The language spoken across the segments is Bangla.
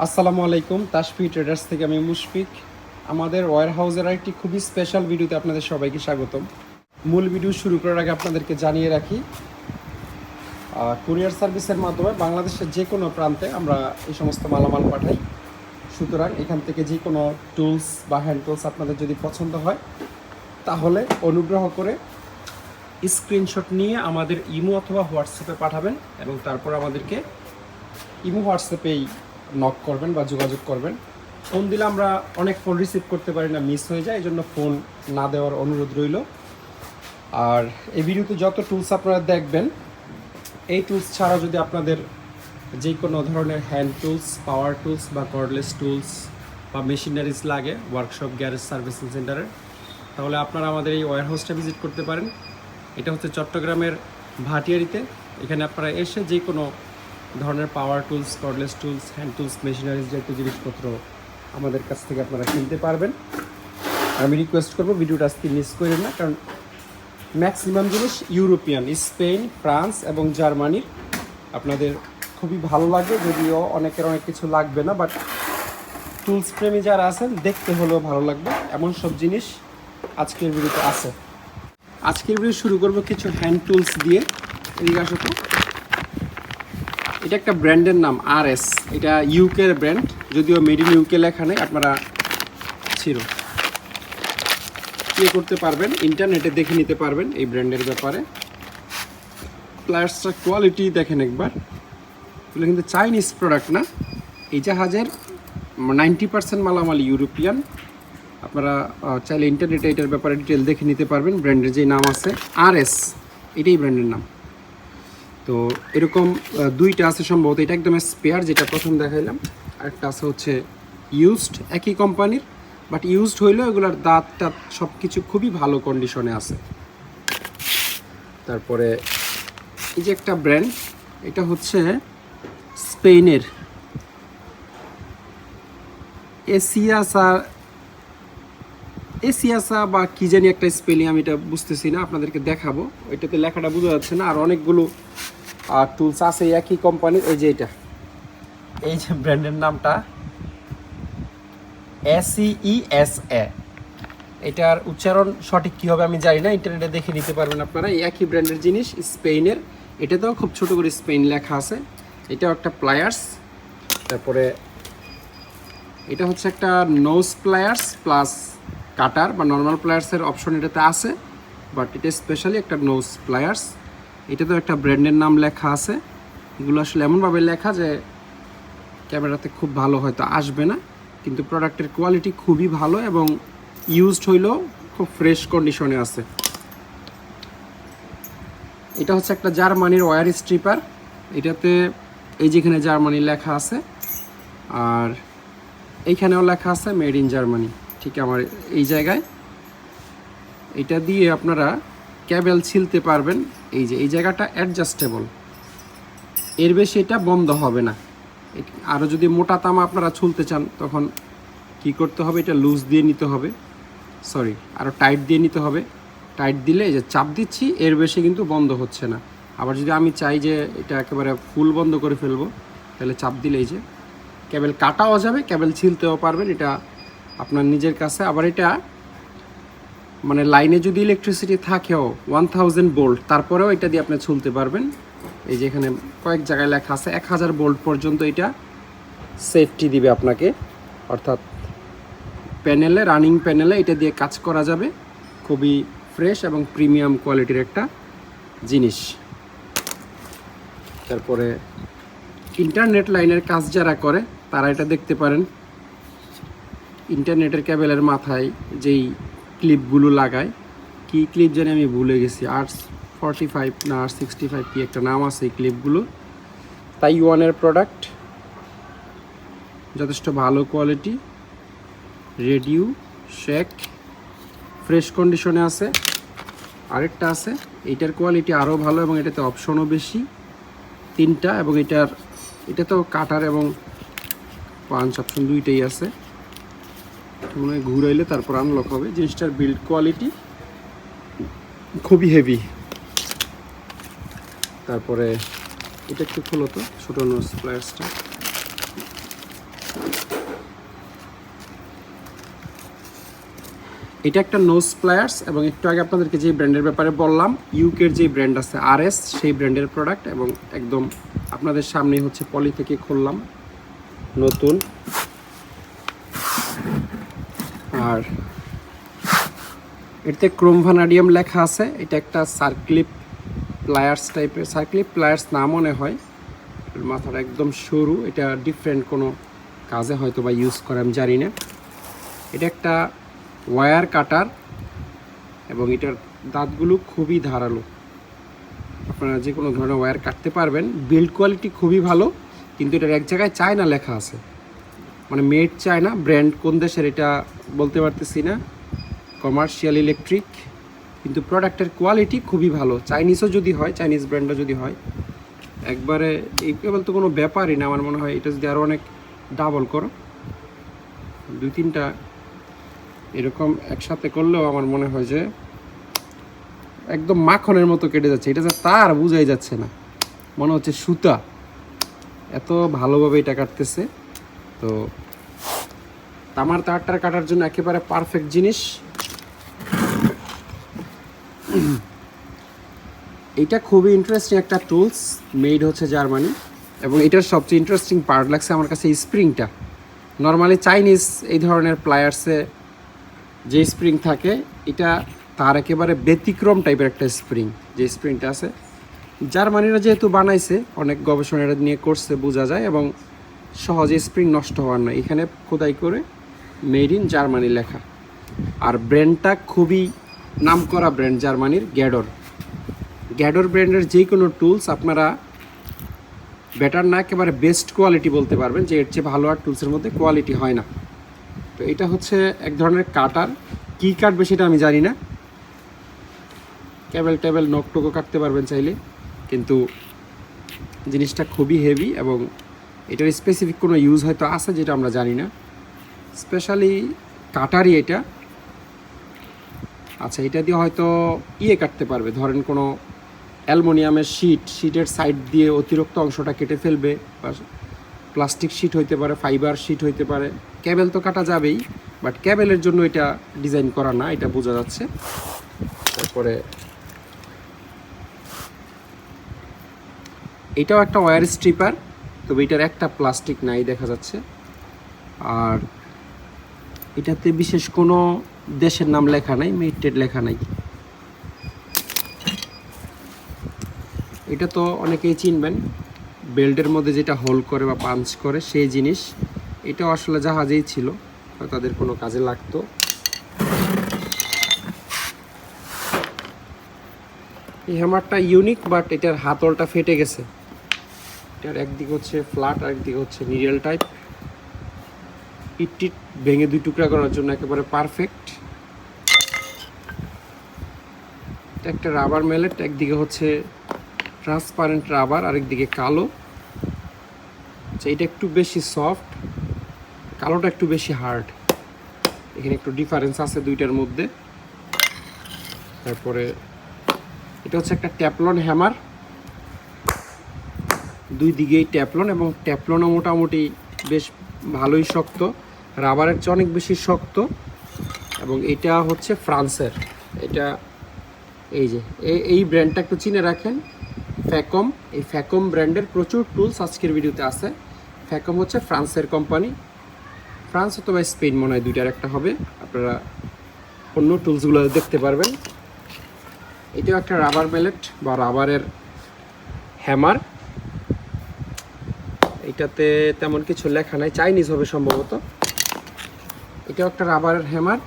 আসসালামু আলাইকুম, তাশফি ট্রেডার্স থেকে আমি মুশফিক। আমাদের ওয়্যার হাউসের একটি খুবই স্পেশাল ভিডিওতে আপনাদের সবাইকে স্বাগতম। মূল ভিডিও শুরু করার আগে আপনাদেরকে জানিয়ে রাখি, কুরিয়ার সার্ভিসের মাধ্যমে বাংলাদেশের যে কোনো প্রান্তে আমরা এই সমস্ত মালামাল পাঠাই। সুতরাং এখান থেকে যে কোনো টুলস বা হ্যান্ড টুলস আপনাদের যদি পছন্দ হয় তাহলে অনুগ্রহ করে স্ক্রিনশট নিয়ে আমাদের ইমো অথবা হোয়াটসঅ্যাপে পাঠাবেন এবং তারপর আমাদেরকে ইমো হোয়াটসঅ্যাপেই নক করবেন বা যোগাযোগ করবেন। ফোন দিলে আমরা অনেক ফোন রিসিভ করতে পারি না, মিস হয়ে যায়, এই জন্য ফোন না দেওয়ার অনুরোধ রইল। আর এই ভিডিওতে যত টুলস আপনারা দেখবেন, এই টুলস ছাড়া যদি আপনাদের যে কোনো ধরনের হ্যান্ড টুলস, পাওয়ার টুলস বা কর্ডলেস টুলস বা মেশিনারিজ লাগে ওয়ার্কশপ, গ্যারেজ, সার্ভিসিং সেন্টারে, তাহলে আপনারা আমাদের এই ওয়্যার হাউসটা ভিজিট করতে পারেন। এটা হচ্ছে চট্টগ্রামের ভাটিয়ারিতে। এখানে আপনারা এসে যে কোনো ধরনের পাওয়ার tools, cordless tools, hand tools, machineries জাতীয় জিনিসপত্র আমাদের কাছ থেকে আপনারা কিনতে পারবেন। আমি রিকোয়েস্ট করবো ভিডিওটা আজকে মিস করেন না, কারণ ম্যাক্সিমাম জিনিস ইউরোপিয়ান, স্পেন, ফ্রান্স এবং জার্মানির। আপনাদের খুবই ভালো লাগবে, যদিও অনেকের অনেক কিছু লাগবে না, বাট টুলস প্রেমী যারা আছেন দেখতে হলেও ভালো লাগবে, এমন সব জিনিস আজকের ভিডিওতে আছে। আজকের ভিডিও শুরু করবো কিছু হ্যান্ড টুলস দিয়ে। এদিকে আসো তো। এটা একটা ব্র্যান্ডের নাম RS, এটা ইউকের ব্র্যান্ড, যদিও মেড ইন ইউকে লেখা নেই। আপনারা ছিল ইয়ে করতে পারবেন, ইন্টারনেটে দেখে নিতে পারবেন এই ব্র্যান্ডের ব্যাপারে। প্লায়ার্সটার কোয়ালিটি দেখেন একবার। এগুলো কিন্তু চাইনিজ প্রোডাক্ট না, এই জাহাজের 90% মালামাল ইউরোপিয়ান। আপনারা চাইলে ইন্টারনেটে এটার ব্যাপারে ডিটেল দেখে নিতে পারবেন। ব্র্যান্ডের যে নাম আছে RS, এটাই ব্র্যান্ডের নাম। তো এরকম দুইটা আছে সম্ভবত, এটা একদম স্পেয়ার যেটা প্রথম দেখাইলাম, আরেকটা আছে হচ্ছে ইউজড, একই কোম্পানির, বাট ইউজড হইলেও এগুলোর দাঁত টাত সব কিছু খুবই ভালো কন্ডিশনে আছে। তারপরে এই যে একটা ব্র্যান্ড, এটা হচ্ছে স্পেনের এসিয়াসা বা কি জানি একটা স্পেলিং, আমি এটা বুঝতেছি না, আপনাদেরকে দেখাবো। ওইটাতে লেখাটা বোঝা যাচ্ছে না। আর অনেকগুলো টুলস আছে একই কোম্পানির। এই যে এটা, এই যে ব্র্যান্ডের নামটা SEESA, এটার উচ্চারণ সঠিক কী হবে আমি জানি না, ইন্টারনেটে দেখে নিতে পারবেন আপনারা। এই একই ব্র্যান্ডের জিনিস, স্পেনের। এটাতেও খুব ছোট করে স্পেন লেখা আছে। এটাও একটা প্লায়ার্স। তারপরে এটা হচ্ছে একটা নোজ প্লায়ার্স প্লাস কাটার বা নর্মাল প্লায়ার্সের অপশন এটাতে আছে, বাট এটা স্পেশালি একটা নোজ প্লায়ার্স। এটাতেও একটা ব্র্যান্ডের নাম লেখা আছে। এগুলো আসলে এমনভাবে লেখা যে ক্যামেরাতে খুব ভালো হয়তো আসবে না, কিন্তু প্রোডাক্টের কোয়ালিটি খুবই ভালো এবং ইউজড হইলেও খুব ফ্রেশ কন্ডিশনে আছে। এটা হচ্ছে একটা জার্মানির ওয়্যার স্ট্রিপার। এটাতে এই যেখানে জার্মানি লেখা আছে, আর এইখানেও লেখা আছে মেড ইন জার্মানি, ঠিক আমার এই জায়গায়। এটা দিয়ে আপনারা ক্যাবেল ছিলতে পারবেন। এই যে এই জায়গাটা অ্যাডজাস্টেবল, এর বেশি এটা বন্ধ হবে না। আরও যদি মোটা তামা আপনারা ছুলতে চান তখন কি করতে হবে, এটা লুজ দিয়ে নিতে হবে, সরি আরও টাইট দিয়ে নিতে হবে। টাইট দিলে এই যে চাপ দিচ্ছি, এর বেশি কিন্তু বন্ধ হচ্ছে না। আবার যদি আমি চাই যে এটা একেবারে ফুল বন্ধ করে ফেলবো, তাহলে চাপ দিলে এই যে ক্যাবেল কাটাও যাবে, ক্যাবেল ছিলতেও পারবেন, এটা আপনার নিজের কাছে। আবার এটা মানে লাইনে যদি ইলেকট্রিসিটি থাকেও 1000 ভোল্ট, তারপরেও এটা দিয়ে আপনি ছুলতে পারবেন। এই যে এখানে কয়েক জায়গায় লেখা আছে 1000 ভোল্ট পর্যন্ত এটা সেফটি দিবে আপনাকে, অর্থাৎ প্যানেলে, রানিং প্যানেলে এটা দিয়ে কাজ করা যাবে। খুবই ফ্রেশ এবং প্রিমিয়াম কোয়ালিটির একটা জিনিস। তারপরে ইন্টারনেট লাইনের কাজ যারা করে তারা এটা দেখতে পারেন। ইন্টারনেটের কেবেলের মাথায় যেই ক্লিপগুলো লাগায়, কি ক্লিপ জানি আমি ভুলে গেছি, R45 না R65 কি একটা নাম আছে এই ক্লিপগুলো। তাইওয়ানের প্রোডাক্ট, যথেষ্ট ভালো কোয়ালিটি, রেডিও শেক, ফ্রেশ কন্ডিশনে আছে। আরেকটা আছে, এইটার কোয়ালিটি আরও ভালো এবং এটাতে অপশনও বেশি, 3টা, এবং এটাতেও কাটার এবং পাঞ্চ অপশন দুইটাই আছে। মনে হয় ঘুরাইলে তারপর আনলক হবে। জিনিসটার বিল্ড কোয়ালিটি খুবই হেভি। তারপরে এটা একটু খোলো তো, ছোটো নোজ প্লায়ার্সটা। এটা একটা নোজ প্লায়ার্স, এবং একটু আগে আপনাদেরকে যে ব্র্যান্ডের ব্যাপারে বললাম, ইউকের যে ব্র্যান্ড আছে RS, সেই ব্র্যান্ডের প্রোডাক্ট। এবং একদম আপনাদের সামনেই হচ্ছে পলি থেকে খুললাম নতুন। আর এতে ক্রোম ভ্যানাডিয়াম লেখা আছে। এটা একটা সার্ক্লিপ প্লায়ার্স টাইপের, সার্ক্লিপ প্লায়ার্স না মনে হয়, মাথাটা একদম সরু। এটা ডিফারেন্ট কোনো কাজে হয়তো বা ইউজ করে, আমি জানি না। এটা একটা ওয়্যার কাটার, এবং এটার দাঁতগুলো খুবই ধারালো, আপনারা যে কোনো ধরনের ওয়্যার কাটতে পারবেন। বিল্ড কোয়ালিটি খুবই ভালো, কিন্তু এটার এক জায়গায় চায়না লেখা আছে, মানে মেড চায়না। ব্র্যান্ড কোন দেশের এটা বলতে পারতেছি না, কমার্শিয়াল ইলেকট্রিক, কিন্তু প্রোডাক্টের কোয়ালিটি খুবই ভালো। চাইনিজও যদি হয়, চাইনিজ ব্র্যান্ডও যদি হয়, একবারে এই কেবল তো কোনো ব্যাপারই না। আমার মনে হয় এটা যদি আরও অনেক ডাবল করো, 2-3টা এরকম একসাথে করলেও আমার মনে হয় যে একদম মাখনের মতো কেটে যাচ্ছে। এটা যে তার বোঝাই যাচ্ছে না, মনে হচ্ছে সুতা, এত ভালোভাবে এটা কাটতেছে। তো তামার তারটার কাটার জন্য একেবারে পারফেক্ট জিনিস। এটা খুবই ইন্টারেস্টিং একটা টুলস, মেড হচ্ছে জার্মানি। এবং এটার সবচেয়ে ইন্টারেস্টিং পার্ট লাগছে আমার কাছে স্প্রিংটা। নর্মালি চাইনিজ এই ধরনের প্লায়ার্সে যে স্প্রিং থাকে, এটা তার একেবারে ব্যতিক্রম টাইপের একটা স্প্রিং। যে স্প্রিংটা আছে জার্মানিরা যেহেতু বানাইছে, অনেক গবেষণা এটা নিয়ে করছে, বোঝা যায়। এবং সহজে স্প্রিং নষ্ট হওয়ার নয়, এখানে খোদাই করে মেড ইন জার্মানি লেখা। আর ব্র্যান্ডটা খুবই নামকরা ব্র্যান্ড জার্মানির, গ্যাডর। গ্যাডর ব্র্যান্ডের যে কোনো টুলস আপনারা বেটার না, একেবারে বেস্ট কোয়ালিটি বলতে পারবেন, যে এর চেয়ে ভালো আর টুলসের মধ্যে কোয়ালিটি হয় না। তো এটা হচ্ছে এক ধরনের কাটার, কী কাটবে সেটা আমি জানি না। কেবল টেবল নকটুকো কাটতে পারবেন চাইলে, কিন্তু জিনিসটা খুবই হেভি। এবং এটার স্পেসিফিক কোনো ইউজ হয়তো আছে যেটা আমরা জানি না, স্পেশালি কাটারই এটা। আচ্ছা, এটা দিয়ে হয়তো কাটতে পারবে, ধরেন কোনো অ্যালুমিনিয়ামের শিটের সাইড দিয়ে অতিরিক্ত অংশটা কেটে ফেলবে, বা প্লাস্টিক শিট হইতে পারে, ফাইবার শিট হইতে পারে। কেবল তো কাটা যাবেই, বাট কেবলের জন্য এটা ডিজাইন করা না, এটা বোঝা যাচ্ছে। তারপরে এটাও একটা ওয়্যার স্ট্রিপার, তবে এটার একটা প্লাস্টিক নাই দেখা যাচ্ছে। আর এটাতে বিশেষ কোনো দেশের নাম লেখা নাই, মেটেড লেখা নাই। এটা তো অনেকেই চিনবেন, বেল্টের মধ্যে যেটা হোল করে বা পাঞ্চ করে সেই জিনিস। এটাও আসলে জাহাজেই ছিল, তাদের কোনো কাজে লাগতো। এই হ্যামারটা ইউনিক, বাট এটার হাতলটা ফেটে গেছে। এটার একদিক হচ্ছে ফ্ল্যাট, আর একদিক হচ্ছে নিডল টাইপ। ইট ভেঙে 2 টুকরা করার জন্য একেবারে পারফেক্ট। এটা একটা রাবার ম্যালেট, একদিকে হচ্ছে ট্রান্সপারেন্ট রাবার, আরেকদিকে কালো। আচ্ছা, এটা একটু বেশি সফট, কালোটা একটু বেশি হার্ড। এখানে একটু ডিফারেন্স আছে দুইটার মধ্যে। তারপরে এটা হচ্ছে একটা ট্যাপলন হ্যামার, 2 দিকেই ট্যাপলন, এবং ট্যাপলনও মোটামুটি বেশ ভালোই শক্ত, রাবারের চেয়ে অনেক বেশি শক্ত। এবং এটা হচ্ছে ফ্রান্সের। এটা এই যে এই ব্র্যান্ডটা একটু চিনে রাখেন, ফ্যাকম। এই ফ্যাকম ব্র্যান্ডের প্রচুর টুলস আজকের ভিডিওতে আছে। ফ্যাকম হচ্ছে ফ্রান্সের কোম্পানি, ফ্রান্স অথবা স্পেন মনে হয়, দুইটার একটা হবে। আপনারা অন্য টুলসগুলো দেখতে পারবেন। এটাও একটা রাবার ম্যালেট বা রাবারের হ্যামার। এটাতে তেমন কিছু লেখা নাই, চাইনিজ হবে সম্ভবত। এটাও একটা রাবারের হ্যামার,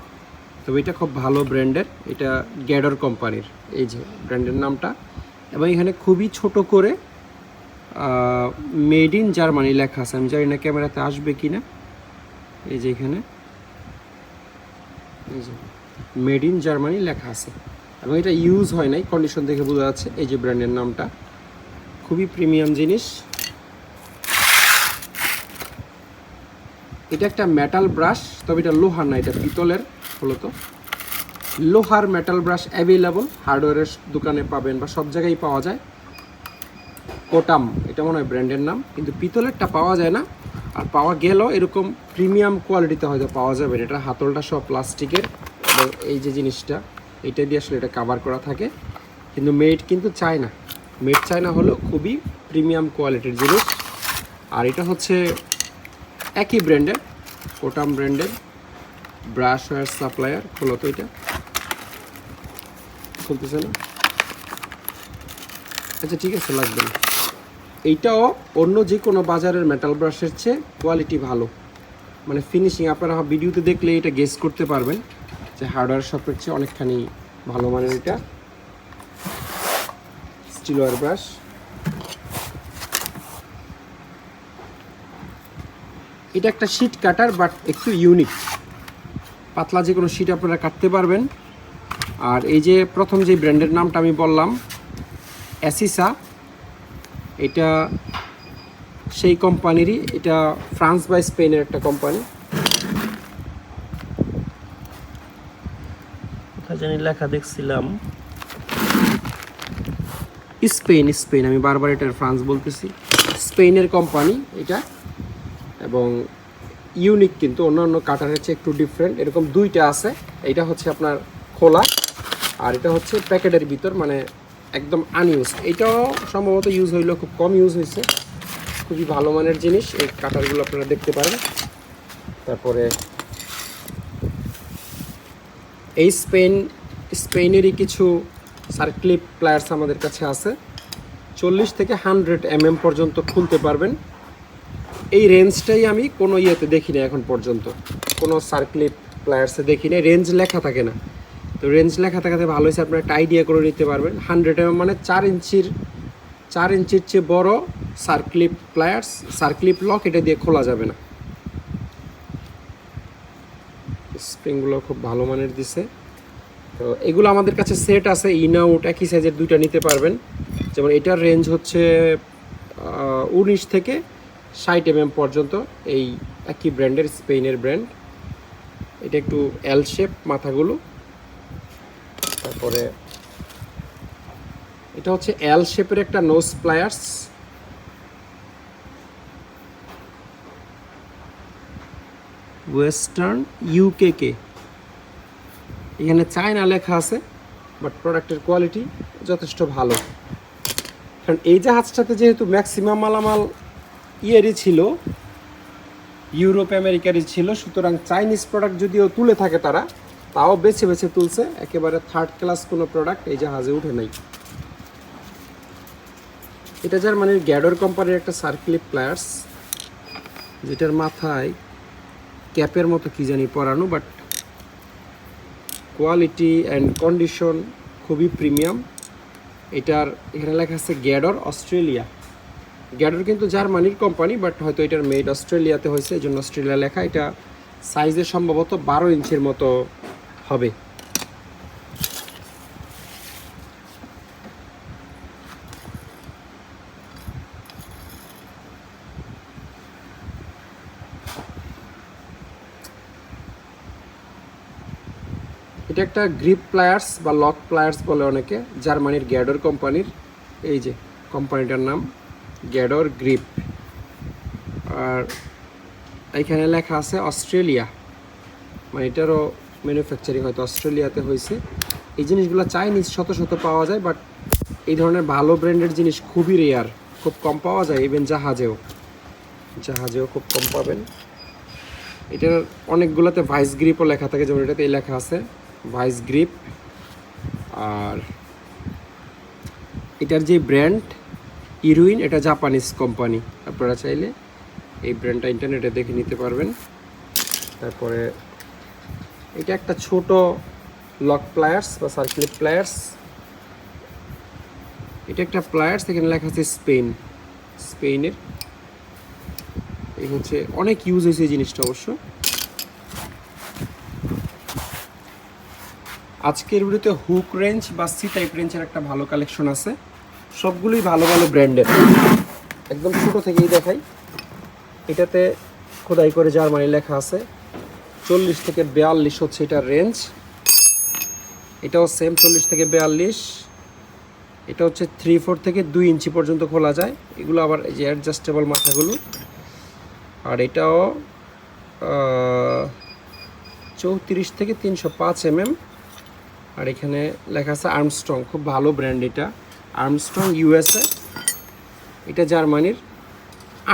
তবে এটা খুব ভালো ব্র্যান্ডের। এটা গ্যাডর কোম্পানির, এই যে ব্র্যান্ডের নামটা। এবং এখানে খুবই ছোট করে মেড ইন জার্মানি লেখা আছে। আমি জানি না ক্যামেরাতে আসবে কি না। এই যে এখানে এই যে মেড ইন জার্মানি লেখা আছে, এবং এটা ইউজ হয় নাই, কন্ডিশন দেখে বোঝা যাচ্ছে। এই যে ব্র্যান্ডের নামটা, খুবই প্রিমিয়াম জিনিস। এটা একটা মেটাল ব্রাশ, তবে এটা লোহার না, এটা পিতলের। মূলত লোহার মেটাল ব্রাশ অ্যাভেলেবল হার্ডওয়্যারের দোকানে পাবেন, বা সব জায়গায় পাওয়া যায়। কোটাম, এটা মনে হয় ব্র্যান্ডের নাম, কিন্তু পিতলেরটা পাওয়া যায় না। আর পাওয়া গেলেও এরকম প্রিমিয়াম কোয়ালিটিতে হয়তো পাওয়া যাবে। এটা হাতলটা সব প্লাস্টিকের, এবং এই যে জিনিসটা এটা দিয়ে আসলে এটা কাভার করা থাকে, কিন্তু মেড কিন্তু চায়না। মেড চায়না হলো খুবই প্রিমিয়াম কোয়ালিটির জিনিস। আর এটা হচ্ছে একই ব্র্যান্ডের, কোটাম ব্র্যান্ডের ব্রাশ ওয়্যার সাপ্লায়ার। খোলো তো, এটা খুলতেছে না, আচ্ছা ঠিক আছে, লাগবে না। এইটাও অন্য যে কোনো বাজারের মেটাল ব্রাশের চেয়ে কোয়ালিটি ভালো, মানে ফিনিশিং আপনারা ভিডিওতে দেখলে এটা গেস করতে পারবেন যে হার্ডওয়্যার শপের চেয়ে অনেকখানি ভালো মানের। এটা স্টিল ওয়্যার ব্রাশ। এটা একটা শিট কাটার, বাট একটু ইউনিক, পাতলা যে কোনো শিট আপনারা কাটতে পারবেন। আর এই যে প্রথম যে ব্র্যান্ডের নামটা আমি বললাম অ্যাসিসা, এটা সেই কোম্পানিরই, এটা ফ্রান্স বা স্পেনের একটা কোম্পানি। কোথায় জানি লেখা দেখছিলাম, স্পেন, আমি বারবার এটার ফ্রান্স বলতেছি। স্পেনের কোম্পানি এটা, এবং ইউনিক, কিন্তু অন্যান্য কাটারের চেয়ে একটু ডিফারেন্ট। এরকম দুইটা আছে, এটা হচ্ছে আপনার খোলা, আর এটা হচ্ছে প্যাকেটের ভিতর, মানে একদম আনইউজ। এটাও সম্ভবত ইউজ হইলেও খুব কম ইউজ হয়েছে, খুবই ভালো মানের জিনিস। এই কাটারগুলো আপনারা দেখতে পারেন। তারপরে এই স্পেনেরই কিছু সার্ক্লিপ প্লায়ার্স আমাদের কাছে আছে, 40 থেকে 100 mm পর্যন্ত খুলতে পারবেন। এই রেঞ্জটাই আমি কোনো ইয়েতে দেখি না এখন পর্যন্ত, কোনো সার্ক্লিপ প্লায়ার্সে দেখি না, রেঞ্জ লেখা থাকে না। তো রেঞ্জ লেখা থাকাতে ভালো হয়েছে, আপনারা একটা আইডিয়া করে নিতে পারবেন। 100 mm মানে 4 ইঞ্চির চেয়ে বড় সার্ক্লিপ প্লায়ার্স, সার্ক্লিপ লক, এটা দিয়ে খোলা যাবে না। স্প্রিংগুলো খুব ভালো মানের দিছে। তো এগুলো আমাদের কাছে সেট আছে, ইন আউট একই সাইজের দুইটা নিতে পারবেন। যেমন এটার রেঞ্জ হচ্ছে 19 থেকে 60 mm পর্যন্ত, এই একই ব্র্যান্ডের, স্পেনের ব্র্যান্ড। এটা একটু এল শেপ মাথাগুলো। তারপরে এটা হচ্ছে এল শেপের একটা নোজ প্লায়ার্স, ওয়েস্টার্ন ইউকে। এখানে চায়না লেখা আছে, বাট প্রোডাক্টের কোয়ালিটি যথেষ্ট ভালো। কারণ এই জাহাজটাতে যেহেতু ম্যাক্সিমাম মালামাল ইয়েরই ছিল, ইউরোপ আমেরিকারই ছিল, সুতরাং চাইনিজ প্রোডাক্ট যদিও তুলে থাকে তারা, তাও বেছে বেছে তুলছে। একেবারে থার্ড ক্লাস কোনো প্রোডাক্ট এই জাহাজে উঠে নাই। এটা জার্মানির গ্যাডর কোম্পানির একটা সার্ক্লিপ প্লায়ার্স, যেটার মাথায় ক্যাপের মতো কি জানি পরানো, বাট কোয়ালিটি অ্যান্ড কন্ডিশন খুবই প্রিমিয়াম। এটার এখানে লেখা আছে গ্যাডর অস্ট্রেলিয়া। গ্যাডর কিন্তু জার্মানির কোম্পানি, বাট হয়তো এটার মেড অস্ট্রেলিয়াতে হয়েছে, এই জন্য অস্ট্রেলিয়া লেখা। এটা সাইজে সম্ভবত 12 ইঞ্চির মতো হবে। এটা একটা গ্রিপ প্লায়ার্স বা লক প্লায়ার্স বলে অনেকে, জার্মানির গ্যাডর কোম্পানির। এই যে কোম্পানিটার নাম গ্যাডর গ্রিপ, আর এইখানে লেখা আছে অস্ট্রেলিয়া, মানে এটারও ম্যানুফ্যাকচারিং হয়তো অস্ট্রেলিয়াতে হয়েছে। এই জিনিসগুলো চাইনিজ শত শত পাওয়া যায়, বাট এই ধরনের ভালো ব্র্যান্ডের জিনিস খুবই রেয়ার, খুব কম পাওয়া যায়। ইভেন জাহাজেও খুব কম পাবেন। এটার অনেকগুলোতে ভাইস গ্রিপও লেখা থাকে, যেমন এটাতে এই লেখা আছে ভাইস গ্রিপ। আর এটার যে ব্র্যান্ড ইরুইন, এটা জাপানিজ কোম্পানি। আপনারা চাইলে এই ব্র্যান্ডটা ইন্টারনেটে দেখে নিতে পারবেন। তারপরে এটা একটা ছোট লক প্লায়ার্স বা সার্ক্লিপ প্লায়ার্স। এটা একটা প্লায়ার্স, এখানে লেখা আছে স্পেনের। এই হচ্ছে অনেক ইউজ হয়েছে এই জিনিসটা অবশ্য। আজকের ভিডিওতে হুক রেঞ্জ বা সি টাইপ রেঞ্জের একটা ভালো কালেকশন আছে, সবগুলোই ভালো ভালো ব্র্যান্ডের। একদম ছোটো থেকেই দেখাই। এটাতে খোদাই করে জার্মানি লেখা আছে, 40 থেকে 42 হচ্ছে এটার রেঞ্জ। এটাও সেম 40 থেকে 42। এটা হচ্ছে 3/4 থেকে 2 ইঞ্চি পর্যন্ত খোলা যায়। এগুলো আবার এই যে অ্যাডজাস্টেবল মাথাগুলো। আর এটাও 34 থেকে 305 mm। আর এখানে লেখা আছে আর্মস্ট্রং, খুব ভালো ব্র্যান্ড এটা, আর্মস্ট্রং ইউএসএ। এটা জার্মানির।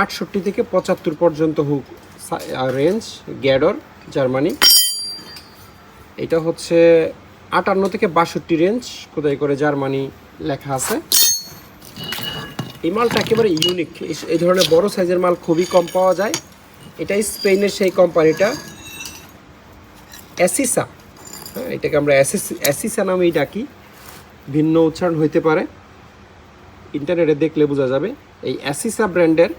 68 থেকে 75 পর্যন্ত হুক রেঞ্জ, গ্যাডর, জার্মানি। এটা হচ্ছে 58 থেকে 62 রেঞ্জ, কোথায় করে জার্মানি লেখা আছে। এই মালটা একেবারে ইউনিক, এই ধরনের বড় সাইজের মাল খুবই কম পাওয়া যায়। এটাই স্পেনের সেই কোম্পানিটা অ্যাসিসা। হ্যাঁ, এটাকে আমরা অ্যাসিসা নামেই ডাকি, ভিন্ন উচ্চারণ হইতে পারে, ইন্টারনেটে দেখলে বোঝা যাবে। এই অ্যাসিসা ব্র্যান্ডের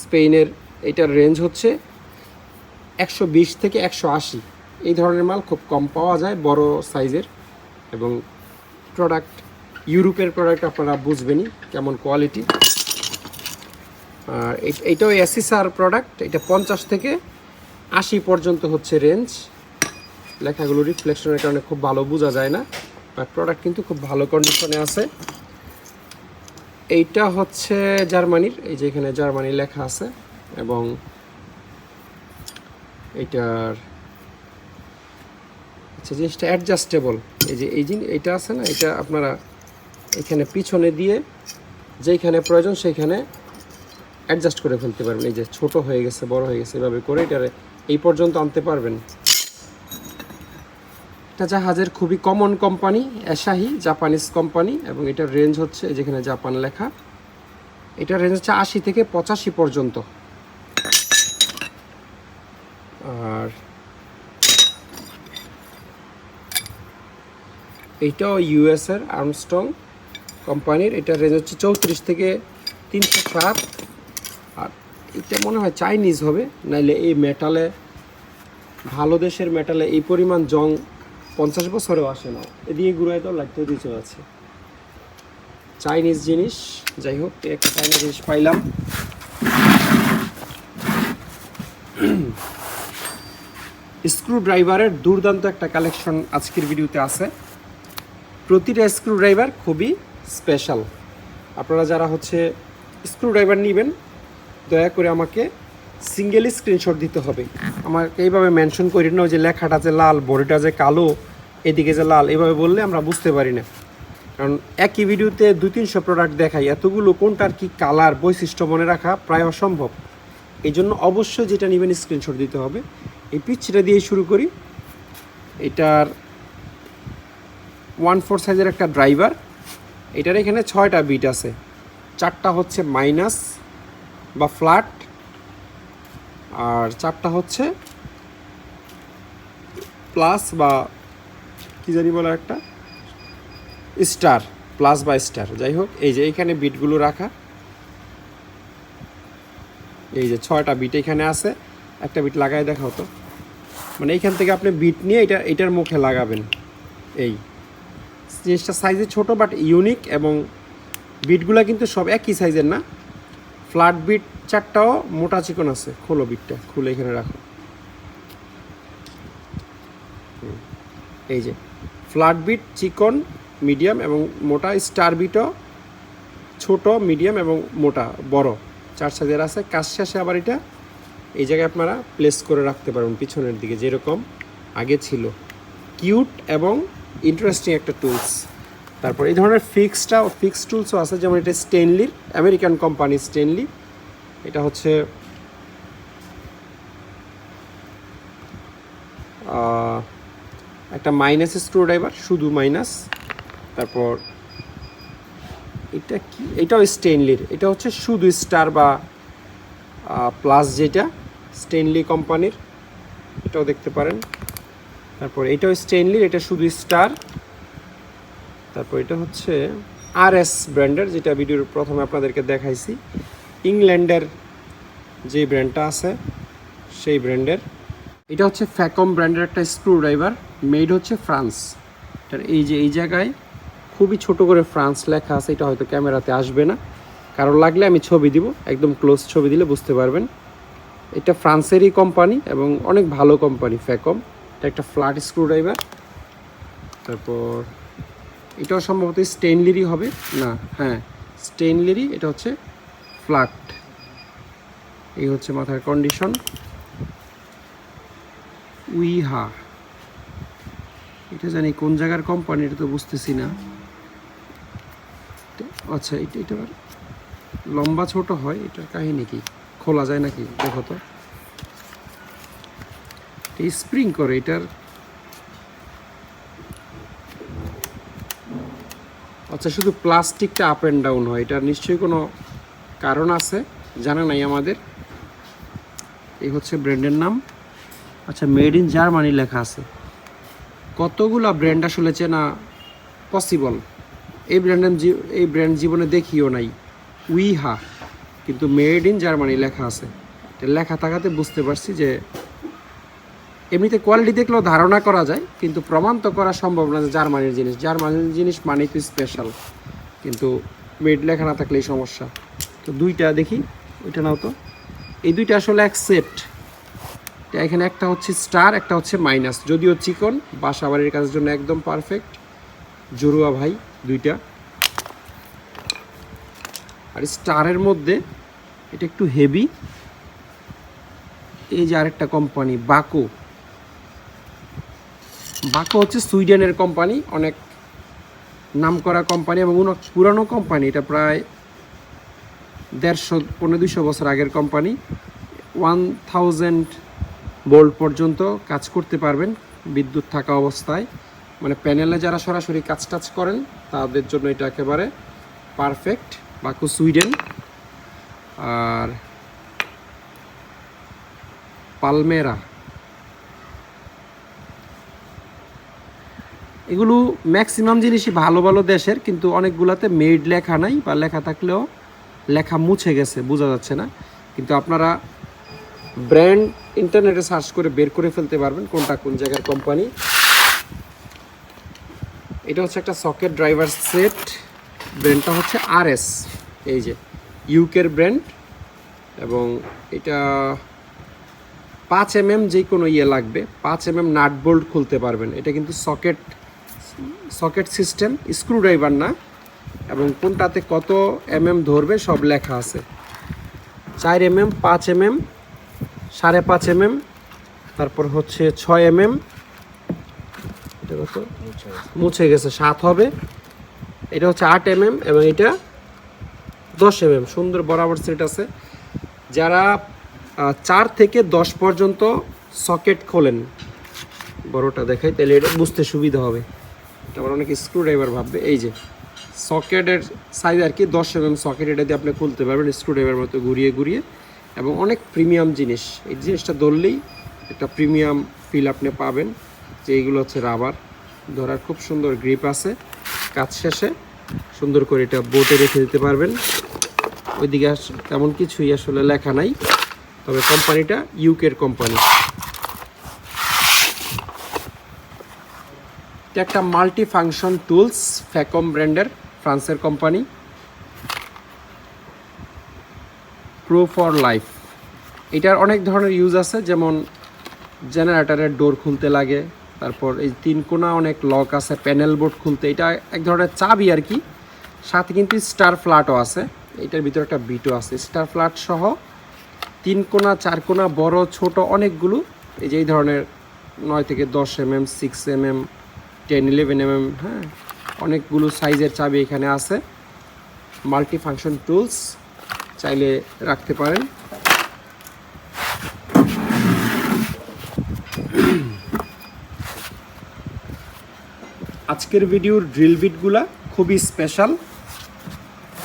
স্পেনের এটার রেঞ্জ হচ্ছে 120 থেকে 180। এই ধরনের মাল খুব কম পাওয়া যায়, বড় সাইজের। এবং প্রোডাক্ট, ইউরোপের প্রোডাক্ট আপনারা বুঝবেনই কেমন কোয়ালিটি। আর এইটাও অ্যাসিসার প্রোডাক্ট। এটা 50 থেকে 80 পর্যন্ত হচ্ছে রেঞ্জ। লেখাগুলো রিফ্লেকশনের কারণে খুব ভালো বোঝা যায় না, বাট প্রোডাক্ট কিন্তু খুব ভালো কন্ডিশনে আছে। এইটা হচ্ছে জার্মানির, এই যে এখানে জার্মানি লেখা আছে। এবং এইটার আচ্ছা, জিনিসটা অ্যাডজাস্টেবল। এই যে এইটা আছে না, এটা আপনারা এখানে পিছনে দিয়ে যেইখানে প্রয়োজন সেইখানে অ্যাডজাস্ট করে ফেলতে পারবেন। এই যে ছোট হয়ে গেছে, বড় হয়ে গেছে, এভাবে করে এটারে এই পর্যন্ত আনতে পারবেন। এটা জাহাজের খুবই কমন কোম্পানি, অ্যাসাহি, জাপানিজ কোম্পানি। এবং এটার রেঞ্জ হচ্ছে যেখানে জাপান লেখা, এটার রেঞ্জ হচ্ছে 80 থেকে 85 পর্যন্ত। আর এইটাও ইউএসের আর্মস্ট্রং কোম্পানির। এটার রেঞ্জ হচ্ছে 34 থেকে 307। আর এটা মনে হয় চাইনিজ হবে, নাইলে এই মেটালে, ভালো দেশের মেটালে এই পরিমাণ জং 50 বছরেও আসে না। এদিকে ঘুরাই তো লাগতে দিতে আছে, চাইনিজ জিনিস। যাই হোক, একটা চাইনিজ জিনিস পাইলাম। স্ক্রু ড্রাইভারের দুর্দান্ত একটা কালেকশন আজকের ভিডিওতে আছে। প্রতিটা স্ক্রু ড্রাইভার খুবই স্পেশাল। আপনারা যারা হচ্ছে স্ক্রু ড্রাইভার নেবেন, দয়া করে আমাকে সিঙ্গেলি স্ক্রিনশট দিতে হবে। আমাকে এইভাবে মেনশন করি না, ওই যে লেখাটা যে লাল, বডিটা যে কালো, এদিকে যে লাল, এইভাবে বললে আমরা বুঝতে পারি না। কারণ একই ভিডিওতে 200-300 প্রোডাক্ট দেখাই, এতগুলো কোনটার কি কালার বৈশিষ্ট্য মনে রাখা প্রায় অসম্ভব। এই জন্য অবশ্যই যেটা নেবেন স্ক্রিনশট দিতে হবে। এই পিচ্ছিটা দিয়ে শুরু করি। এটার 1/4 সাইজের একটা ড্রাইভার। এটার এখানে 6টা বিট আছে, 4টা হচ্ছে মাইনাস বা ফ্ল্যাট, আর 4টা হচ্ছে প্লাস বা কি জানি বলে একটা স্টার, প্লাস বা স্টার। যাই হোক, এই যে এইখানে বিটগুলো রাখা, এই যে 6টা বিট এখানে আছে। একটা বিট লাগাই দেখা হতো, মানে এইখান থেকে আপনি বিট নিয়ে এটার মুখে লাগাবেন। এই জিনিসটা সাইজে ছোট বাট ইউনিক, এবং বিটগুলা কিন্তু সব একই সাইজের না। ফ্ল্যাট বিট 4টাও মোটা চিকন আছে। খোলো বিটটা, খুলে এখানে রাখো। এই যে ফ্ল্যাট বিট চিকন, মিডিয়াম এবং মোটা। স্টার বিটও ছোট, মিডিয়াম এবং মোটা, বড়, 4 সাইজের আছে। কাজ শেষে আবার এটা এই জায়গায় আপনারা প্লেস করে রাখতে পারবেন পিছনের দিকে, যেরকম আগে ছিল। কিউট এবং ইন্টারেস্টিং একটা টুলস। তারপর এই ধরনের ফিক্সড টুলসও আছে, যেমন এটা স্টেনলির, আমেরিকান কোম্পানি স্টেনলি। এটা হচ্ছে একটা মাইনাস স্ক্রু ড্রাইভার, শুধু মাইনাস। তারপর এটা কি, এটাও স্টেনলির। এটা হচ্ছে শুধু স্টার বা প্লাস, যেটা স্টেনলি কোম্পানির, এটাও দেখতে পারেন। তারপর এটাও স্টেনলির, এটা শুধু স্টার। তারপর এটা হচ্ছে আরএস ব্র্যান্ডের, যেটা ভিডিওর প্রথমে আপনাদেরকে দেখাইছি। ইংল্যান্ডের যে ব্র্যান্ডটা আছে সেই ব্র্যান্ডের। এটা হচ্ছে ফ্যাকম ব্র্যান্ডের একটা স্ক্রু ড্রাইভার, মেড হচ্ছে ফ্রান্স। এটার এই যে এই জায়গায় খুবই ছোট করে ফ্রান্স লেখা আছে। এটা হয়তো ক্যামেরাতে আসবে না, কারণ লাগলে আমি ছবি দিব, একদম ক্লোজ ছবি দিলে বুঝতে পারবেন। এটা ফ্রান্সেরই কোম্পানি এবং অনেক ভালো কোম্পানি ফ্যাকম। এটা একটা ফ্ল্যাট স্ক্রু ড্রাইভার। তারপর এটাও সম্ভবত স্টেনলিরই হবে, না হ্যাঁ স্টেনলিরই। এটা হচ্ছে ফ্ল্যাট। এই হচ্ছে মাথার কন্ডিশন। উইহা এটা জানি কোন জায়গার কোম্পানি, এটা তো বুঝতেছি না। আচ্ছা, এটা লম্বা ছোট হয়, এটার কাহিনী কি? খোলা যায় নাকি? দেখো তো, এই স্প্রিং করে এটার। আচ্ছা, শুধু প্লাস্টিকটা আপ অ্যান্ড ডাউন হয়, এটার নিশ্চয়ই কোনো কারণ আছে, জানা নাই আমাদের। এই হচ্ছে ব্র্যান্ডের নাম। আচ্ছা, মেড ইন জার্মানি লেখা আছে। কতগুলা ব্র্যান্ড আসলে চেনা পসিবল। এই ব্র্যান্ড জীবনে দেখিও নাই। উইহা, কিন্তু মেড ইন জার্মানি লেখা আছে। এটা লেখা থাকাতে বুঝতে পারছি যে এমনিতে কোয়ালিটি দেখলেও ধারণা করা যায়, কিন্তু প্রমাণ তো করা সম্ভব না যে জার্মানির জিনিস মানেই তো স্পেশাল, কিন্তু মেড লেখা না থাকলেই সমস্যা। তো দুইটা দেখি, ওইটা নাও তো। এই দুইটা আসলে এক সেট। এখানে একটা হচ্ছে স্টার, একটা হচ্ছে মাইনাস। যদিও চিকন, বাসা বাড়ির কাজের জন্য একদম পারফেক্ট। জরুয়া ভাই দুইটা। আর স্টারের মধ্যে এটা একটু হেভি। এই যে আরেকটা কোম্পানি, বাকো হচ্ছে সুইডেনের কোম্পানি, অনেক নামকরা কোম্পানি এবং পুরানো কোম্পানি। এটা প্রায় 150-200 বছর আগের কোম্পানি। 1000 ভোল্ট পর্যন্ত কাজ করতে পারবেন বিদ্যুৎ থাকা অবস্থায়। মানে প্যানেলে যারা সরাসরি কাজ টাজ করেন তাদের জন্য এটা একেবারে পারফেক্ট। Baku Sweden. আর পালমেরা, এগুলো ম্যাক্সিমাম জিনিসই ভালো ভালো দেশের, কিন্তু অনেকগুলোতে মেড লেখা নাই, বা লেখা থাকলেও লেখা মুছে গেছে, বোঝা যাচ্ছে না। কিন্তু আপনারা ব্র্যান্ড ইন্টারনেটে সার্চ করে বের করে ফেলতে পারবেন কোনটা কোন জায়গার কোম্পানি। এটা হচ্ছে একটা সকেট ড্রাইভার সেট। ব্র্যান্ডটা হচ্ছে RS, এই যে ইউকের ব্র্যান্ড। এবং এটা 5 mm যে কোনো ইয়ে লাগবে, 5 mm নাট বোল্ট খুলতে পারবেন। এটা কিন্তু সকেট সিস্টেম, স্ক্রু ড্রাইভার না। এবং কোনটাতে কত ধরবে সব লেখা আছে। 4 mm, 5 mm, 5.5 mm, তারপর হচ্ছে 6 mm। এটা কত? মুছে গেছে, 7 হবে। এটা হচ্ছে 8 mm এবং এটা 10 mm। সুন্দর বরাবর সেট আছে। যারা 4 থেকে 10 পর্যন্ত সকেট খোলেন, বড়টা দেখাই তাহলে এটা বুঝতে সুবিধা হবে। এটা আবার অনেকে স্ক্রু ড্রাইভার ভাববে। এই যে সকেটের সাইজ আর কি 10 mm সকেট, এটা দিয়ে আপনি খুলতে পারবেন স্ক্রু ড্রাইভার মতো ঘুরিয়ে ঘুরিয়ে। এবং অনেক প্রিমিয়াম জিনিস, এই জিনিসটা ধরলেই একটা প্রিমিয়াম ফিল আপনি পাবেন। যে এইগুলো হচ্ছে রাবার, ধরার খুব সুন্দর গ্রিপ আছে। কাজ শেষে সুন্দর করে এটা বোটে রেখে দিতে পারবেন। ওইদিকে তেমন কিছুই আসলে লেখা নাই, তবে কোম্পানিটা ইউকের কোম্পানি। এটা একটা মাল্টি ফাংশন টুলস, ফ্যাকম ব্র্যান্ডের, ফ্রান্সের কোম্পানি। Pro for life. এটার অনেক ধরনের ইউজ আছে, যেমন জেনারেটরের ডোর খুলতে লাগে, তারপর এই 3 কোণা অনেক লক আছে, প্যানেল বোর্ড খুলতে। এটা এক ধরনের চাবি আর কি। সাথে কিন্তু স্টার ফ্ল্যাটও আছে, এটার ভিতরে একটা বিটও আছে। স্টার ফ্ল্যাট সহ 3 কোণা 4 কোণা বড় ছোট অনেকগুলো, এই যে এই ধরনের 9 থেকে 10 mm, 6 mm, 10-11 mm, হ্যাঁ, অনেকগুলো সাইজের চাবি এখানে আছে। মাল্টি ফাংশন টুলস, চাইলে রাখতে পারেন। আজকের ভিডিওর ড্রিল বিটগুলা খুবই স্পেশাল।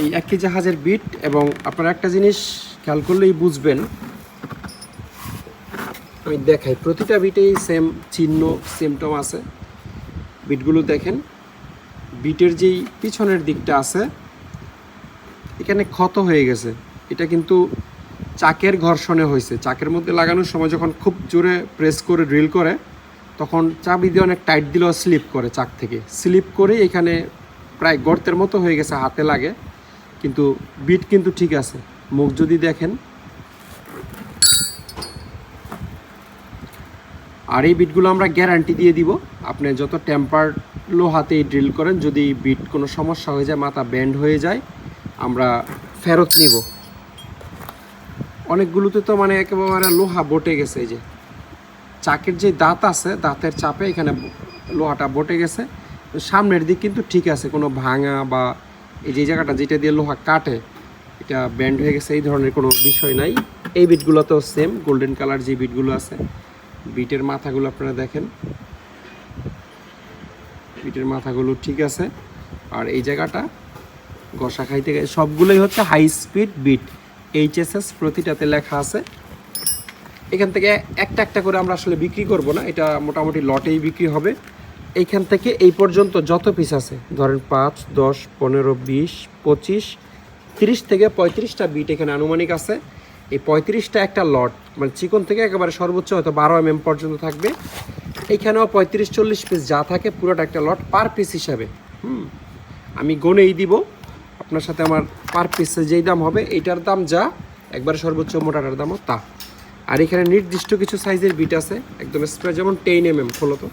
এই একই জাহাজের বিট, এবং আপনারা একটা জিনিস খেয়াল করলেই বুঝবেন, আমি দেখাই। প্রতিটা বিটেই সেম চিহ্ন, সিমটম আছে। বিটগুলো দেখেন, বিটের যেই পিছনের দিকটা আছে এখানে ক্ষত হয়ে গেছে। এটা কিন্তু চাকের ঘর্ষণে হয়েছে। চাকের মধ্যে লাগানোর সময় যখন খুব জোরে প্রেস করে ড্রিল করে, তখন চাবি দিয়ে অনেক টাইট দিলেও স্লিপ করে, চাক থেকে স্লিপ করে এখানে প্রায় গর্তের মতো হয়ে গেছে, হাতে লাগে। কিন্তু বিট কিন্তু ঠিক আছে। মুখ যদি দেখেন, আর এই বিটগুলো আমরা গ্যারান্টি দিয়ে দিব। আপনি যত টেম্পার লোহাতেই ড্রিল করেন, যদি বিট কোনো সমস্যা হয়ে যায়, মাথা ব্যান্ড হয়ে যায়, আমরা ফেরত নিব। অনেকগুলোতে তো মানে একেবারে লোহা বটে গেছে। এই যে চাকের যে দাঁত আছে, দাঁতের চাপে এখানে লোহাটা বটে গেছে। তো সামনের দিক কিন্তু ঠিক আছে, কোনো ভাঙা বা এই যে জায়গাটা যেটা দিয়ে লোহা কাটে এটা ব্যান্ড হয়ে গেছে এই ধরনের কোনো বিষয় নাই। এই বিটগুলোতেও সেম গোল্ডেন কালার যে বিটগুলো আছে, বিটের মাথাগুলো আপনারা দেখেন, বিটের মাথাগুলো ঠিক আছে। আর এই জায়গাটা ঘষা খাইতে সবগুলোই হচ্ছে হাই স্পিড বিট, HSS প্রতিটাতে লেখা আছে। এখান থেকে একটা একটা করে আমরা আসলে বিক্রি করব না, এটা মোটামুটি লটেই বিক্রি হবে। এইখান থেকে এই পর্যন্ত যত পিস আছে ধরেন 5, 10, 15, 20, 25, 30 থেকে 35টা বিট এখানে আনুমানিক আছে। এই 35টা একটা লট, মানে চিকন থেকে একেবারে সর্বোচ্চ হয়তো 12 mm পর্যন্ত থাকবে। এইখানেও 35-40 পিস যা থাকে পুরোটা একটা লট পার পিস হিসাবে। আমি গনেই দিব আপনার সাথে, আমার পার পিসে যেই দাম হবে এইটার দাম যা, একবারে সর্বোচ্চ মোটাটার দামও তা। আর এখানে নির্দিষ্ট কিছু সাইজের বিট আছে একদম স্প্রে, যেমন 10 mm হলো, তো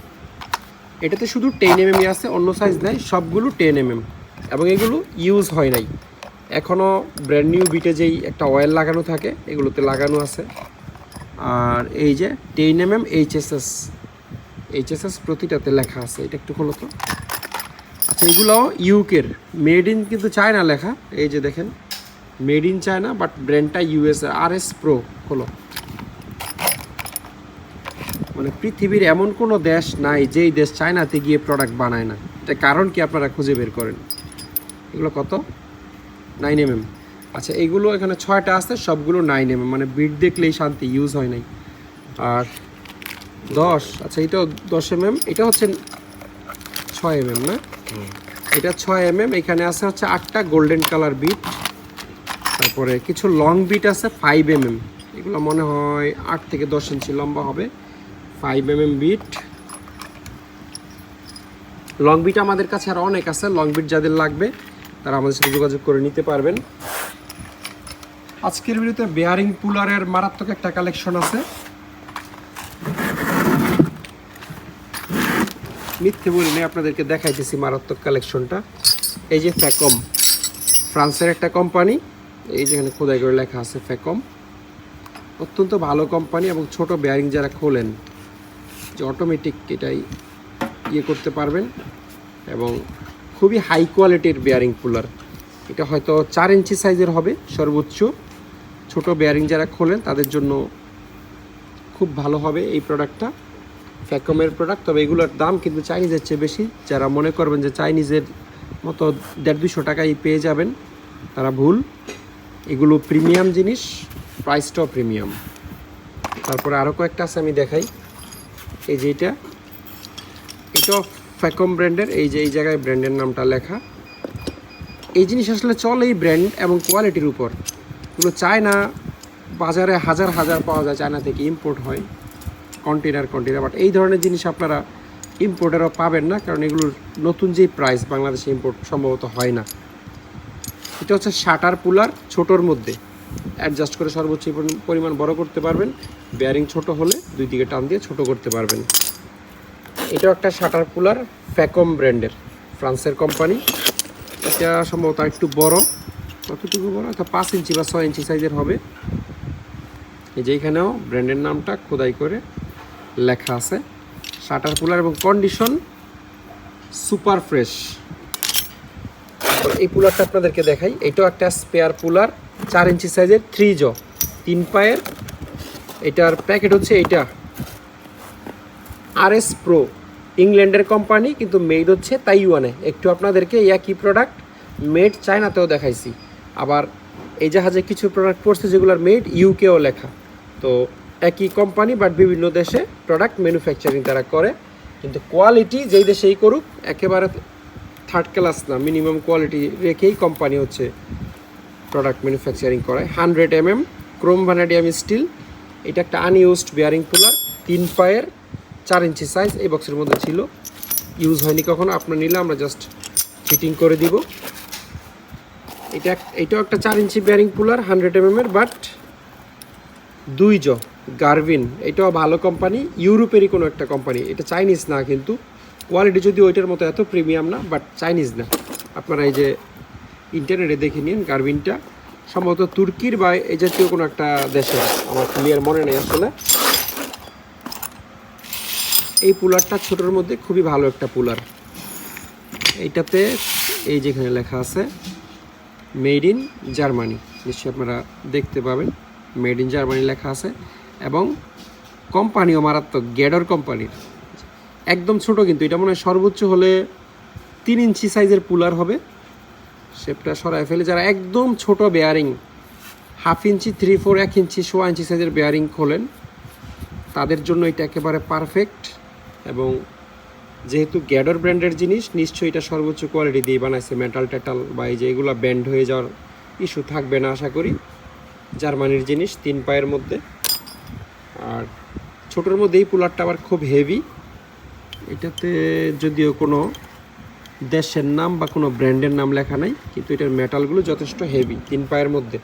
এটাতে শুধু 10 mm আছে, অন্য সাইজ নাই, সবগুলো 10 mm এবং এগুলো ইউজ হয় নাই এখনও। ব্র্যান্ড নিউ বিটে যেই একটা অয়েল লাগানো থাকে এগুলোতে লাগানো আছে। আর এই যে 10 mm HSS প্রতিটাতে লেখা আছে, এটা একটু হলো তো। আচ্ছা, এগুলো ইউকের, মেড ইন কিন্তু চায়না লেখা, এই যে দেখেন মেড ইন চায়না, বাট ব্র্যান্ডটা USA RS Pro হলো। মানে পৃথিবীর এমন কোনো দেশ নাই যেই দেশ চায়নাতে গিয়ে প্রোডাক্ট বানায় না। এটা কারণ কি আপনারা খুঁজে বের করেন। এগুলো কত? 9 mm। আচ্ছা, এইগুলো এখানে 6টা আছে, সবগুলো 9 mm, মানে বিট দেখলেই শান্তি, ইউজ হয় নাই। আর 10, আচ্ছা এটাও 10 mm, এটা হচ্ছে 6 mm না, এটা 6 mm। এখানে আছে হচ্ছে 8টা গোল্ডেন কালার বিট, তারপরে কিছু লং বিট আছে 5 mm, এগুলো মনে হয় 8 থেকে 10 ইঞ্চি লম্বা হবে। 5 mm বিট, লং বিট আমাদের কাছে আর অনেক আছে। লং বিট যাদের লাগবে তারা আমাদের সাথে যোগাযোগ করে নিতে পারবেন। আজকের ভিডিওতে বেয়ারিং পুলারের মারাত্মক একটা কালেকশন আছে। মিথ্যে বলি না, আপনাদেরকে দেখাইতেছি মারাত্মক কালেকশনটা। এই যে ফ্যাকম, ফ্রান্সের একটা কোম্পানি, এই যেখানে খোদাই করে লেখা আছে ফ্যাকম, অত্যন্ত ভালো কোম্পানি। এবং ছোট বেয়ারিং যারা খোলেন, যে অটোমেটিক এটাই ইয়ে করতে পারবেন, এবং খুবই হাই কোয়ালিটির বেয়ারিং পুলার। এটা হয়তো 4 ইঞ্চি সাইজের হবে সর্বোচ্চ। ছোট বেয়ারিং যারা খোলেন তাদের জন্য খুব ভালো হবে এই প্রোডাক্টটা, ফ্যাকমের প্রোডাক্ট। তবে এগুলোর দাম কিন্তু চাইনিজের চেয়ে বেশি। যারা মনে করবেন যে চাইনিজের মতো 150-200 টাকায় পেয়ে যাবেন, তারা ভুল। এগুলো প্রিমিয়াম জিনিস, প্রাইসটাও প্রিমিয়াম। তারপরে আরও কয়েকটা আছে, আমি দেখাই। এই যে এটাও ফ্যাকম ব্র্যান্ডের, এই যে এই জায়গায় ব্র্যান্ডের নামটা লেখা। এই জিনিস আসলে চলে এই ব্র্যান্ড এবং কোয়ালিটির উপর। এগুলো চায়না বাজারে হাজার হাজার পাওয়া যায়, চায়না থেকে ইম্পোর্ট হয় কন্টেনার। বাট এই ধরনের জিনিস আপনারা ইম্পোর্টেরও পাবেন না, কারণ এগুলোর নতুন যেই প্রাইস বাংলাদেশে ইম্পোর্ট সম্ভবত হয় না। এটা হচ্ছে শাটার পুলার, ছোটোর মধ্যে অ্যাডজাস্ট করে সর্বোচ্চ পরিমাণ বড় করতে পারবেন। বেয়ারিং ছোট হলে দুই দিকে টান দিয়ে ছোট করতে পারবেন। এটাও একটা শাটার পুলার, ফ্যাকম ব্র্যান্ডের, ফ্রান্সের কোম্পানি। এটা সম্ভবত একটু বড়, কতটুকু বড়, এটা 5 ইঞ্চি বা 6 ইঞ্চি সাইজের হবে। এই যে এখানেও ব্র্যান্ডের নামটা খোদাই করে লেখা আছে, শাটার পুলার, এবং কন্ডিশন সুপার ফ্রেশ। এই পুলারটা আপনাদেরকে দেখাই। এটাও একটা স্পেয়ার পুলার, 4 ইঞ্চি সাইজের, 3 জ 3 পায়ের। এটার প্যাকেট হচ্ছে এইটা, RS Pro, ইংল্যান্ডের কোম্পানি, কিন্তু মেড হচ্ছে তাইওয়ানে। একটু আপনাদেরকে একই প্রোডাক্ট মেড চায়নাতেও দেখাইছি। আবার এই জাহাজে কিছু প্রোডাক্ট পড়ছে যেগুলোর মেড ইউকেও লেখা। তো একই কোম্পানি, বাট বিভিন্ন দেশে প্রোডাক্ট ম্যানুফ্যাকচারিং তারা করে, কিন্তু কোয়ালিটি যেই দেশেই করুক একেবারে থার্ড ক্লাস না, মিনিমাম কোয়ালিটি রেখেই কোম্পানি হচ্ছে প্রোডাক্ট ম্যানুফ্যাকচারিং করায়। 100 mm ক্রোম ভ্যানাডিয়াম স্টিল। এটা একটা আনইউজড বেয়ারিং পুলার, 3 পায়ের, 4 ইঞ্চি সাইজ। এই বক্সের মধ্যে ছিল, ইউজ হয়নি কখনো। আপনার নিলে আমরা জাস্ট ফিটিং করে দিব। এটাও একটা 4 ইঞ্চি বেয়ারিং পুলার, 100 mm এর, বাট 2 জ গার্ভিন। এটাও ভালো কোম্পানি, ইউরোপেরই কোনো একটা কোম্পানি। এটা চাইনিজ না, কিন্তু কোয়ালিটি যদি ওইটার মতো এত প্রিমিয়াম না, বাট চাইনিজ না। আপনারা এই যে ইন্টারনেটে দেখে নিন, গার্ভিনটা সম্ভবত তুর্কির বা এই জাতীয় কোনো একটা দেশে, আমার ক্লিয়ার মনে নেই আসলে। এই পুলারটা ছোটোর মধ্যে খুবই ভালো একটা পুলার। এইটাতে এই যেখানে লেখা আছে মেড ইন জার্মানি, নিশ্চয়ই আপনারা দেখতে পাবেন মেড ইন জার্মানি লেখা আছে, এবং কোম্পানিও মারাত্মক, গ্যাডর কোম্পানির। একদম ছোট, কিন্তু এটা মনে হয় সর্বোচ্চ হলে 3 ইঞ্চি সাইজের পুলার হবে। শেপটা সরায় ফেলে যারা একদম ছোট বেয়ারিং, 1/2 ইঞ্চি 3/4 1 ইঞ্চি 1/4 ইঞ্চি সাইজের বেয়ারিং খোলেন, তাদের জন্য এটা একেবারে পারফেক্ট। এবং যেহেতু গ্যাডর ব্র্যান্ডের জিনিস, নিশ্চয়ই এটা সর্বোচ্চ কোয়ালিটি দিয়ে বানাইছে। মেটাল টেটাল বা এই যে এগুলো ব্যান্ড হয়ে যাওয়ার ইস্যু থাকবে না আশা করি। জার্মানির জিনিস 3 পায়ের মধ্যে। আর ছোটোর মধ্যে এই পুলারটা আবার খুব হেভি। এটাতে যদিও কোনো দেশের নাম বা কোনো ব্র্যান্ডের নাম লেখা নাই, কিন্তু এটার মেটালগুলো যথেষ্ট হেভি 3 পায়ের মধ্যে।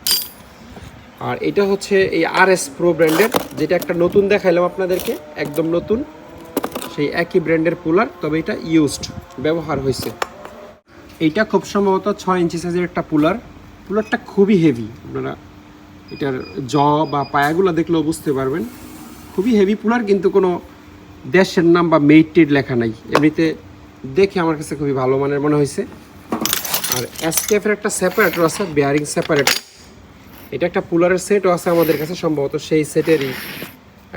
আর এটা হচ্ছে এই RS Pro ব্র্যান্ডের, যেটা একটা নতুন দেখাইলাম আপনাদেরকে, একদম নতুন সেই একই ব্র্যান্ডের পুলার, তবে এটা ইউজড, ব্যবহার হয়েছে। এইটা খুব সম্ভবত 6 ইঞ্চি সাইজের একটা পুলার। পুলারটা খুবই হেভি, আপনারা এটার জ বা পায়াগুলো দেখলেও বুঝতে পারবেন খুবই হেভি পুলার, কিন্তু কোনো দেশের নাম বা মেইটেড লেখা নাই। এমনিতে দেখে আমার কাছে খুবই ভালো মানের মনে হয়েছে। আর এসকেএফের একটা সেপারেটর আছে, বেয়ারিং সেপারেটর। এটা একটা পুলারের সেটও আছে আমাদের কাছে, সম্ভবত সেই সেটেরই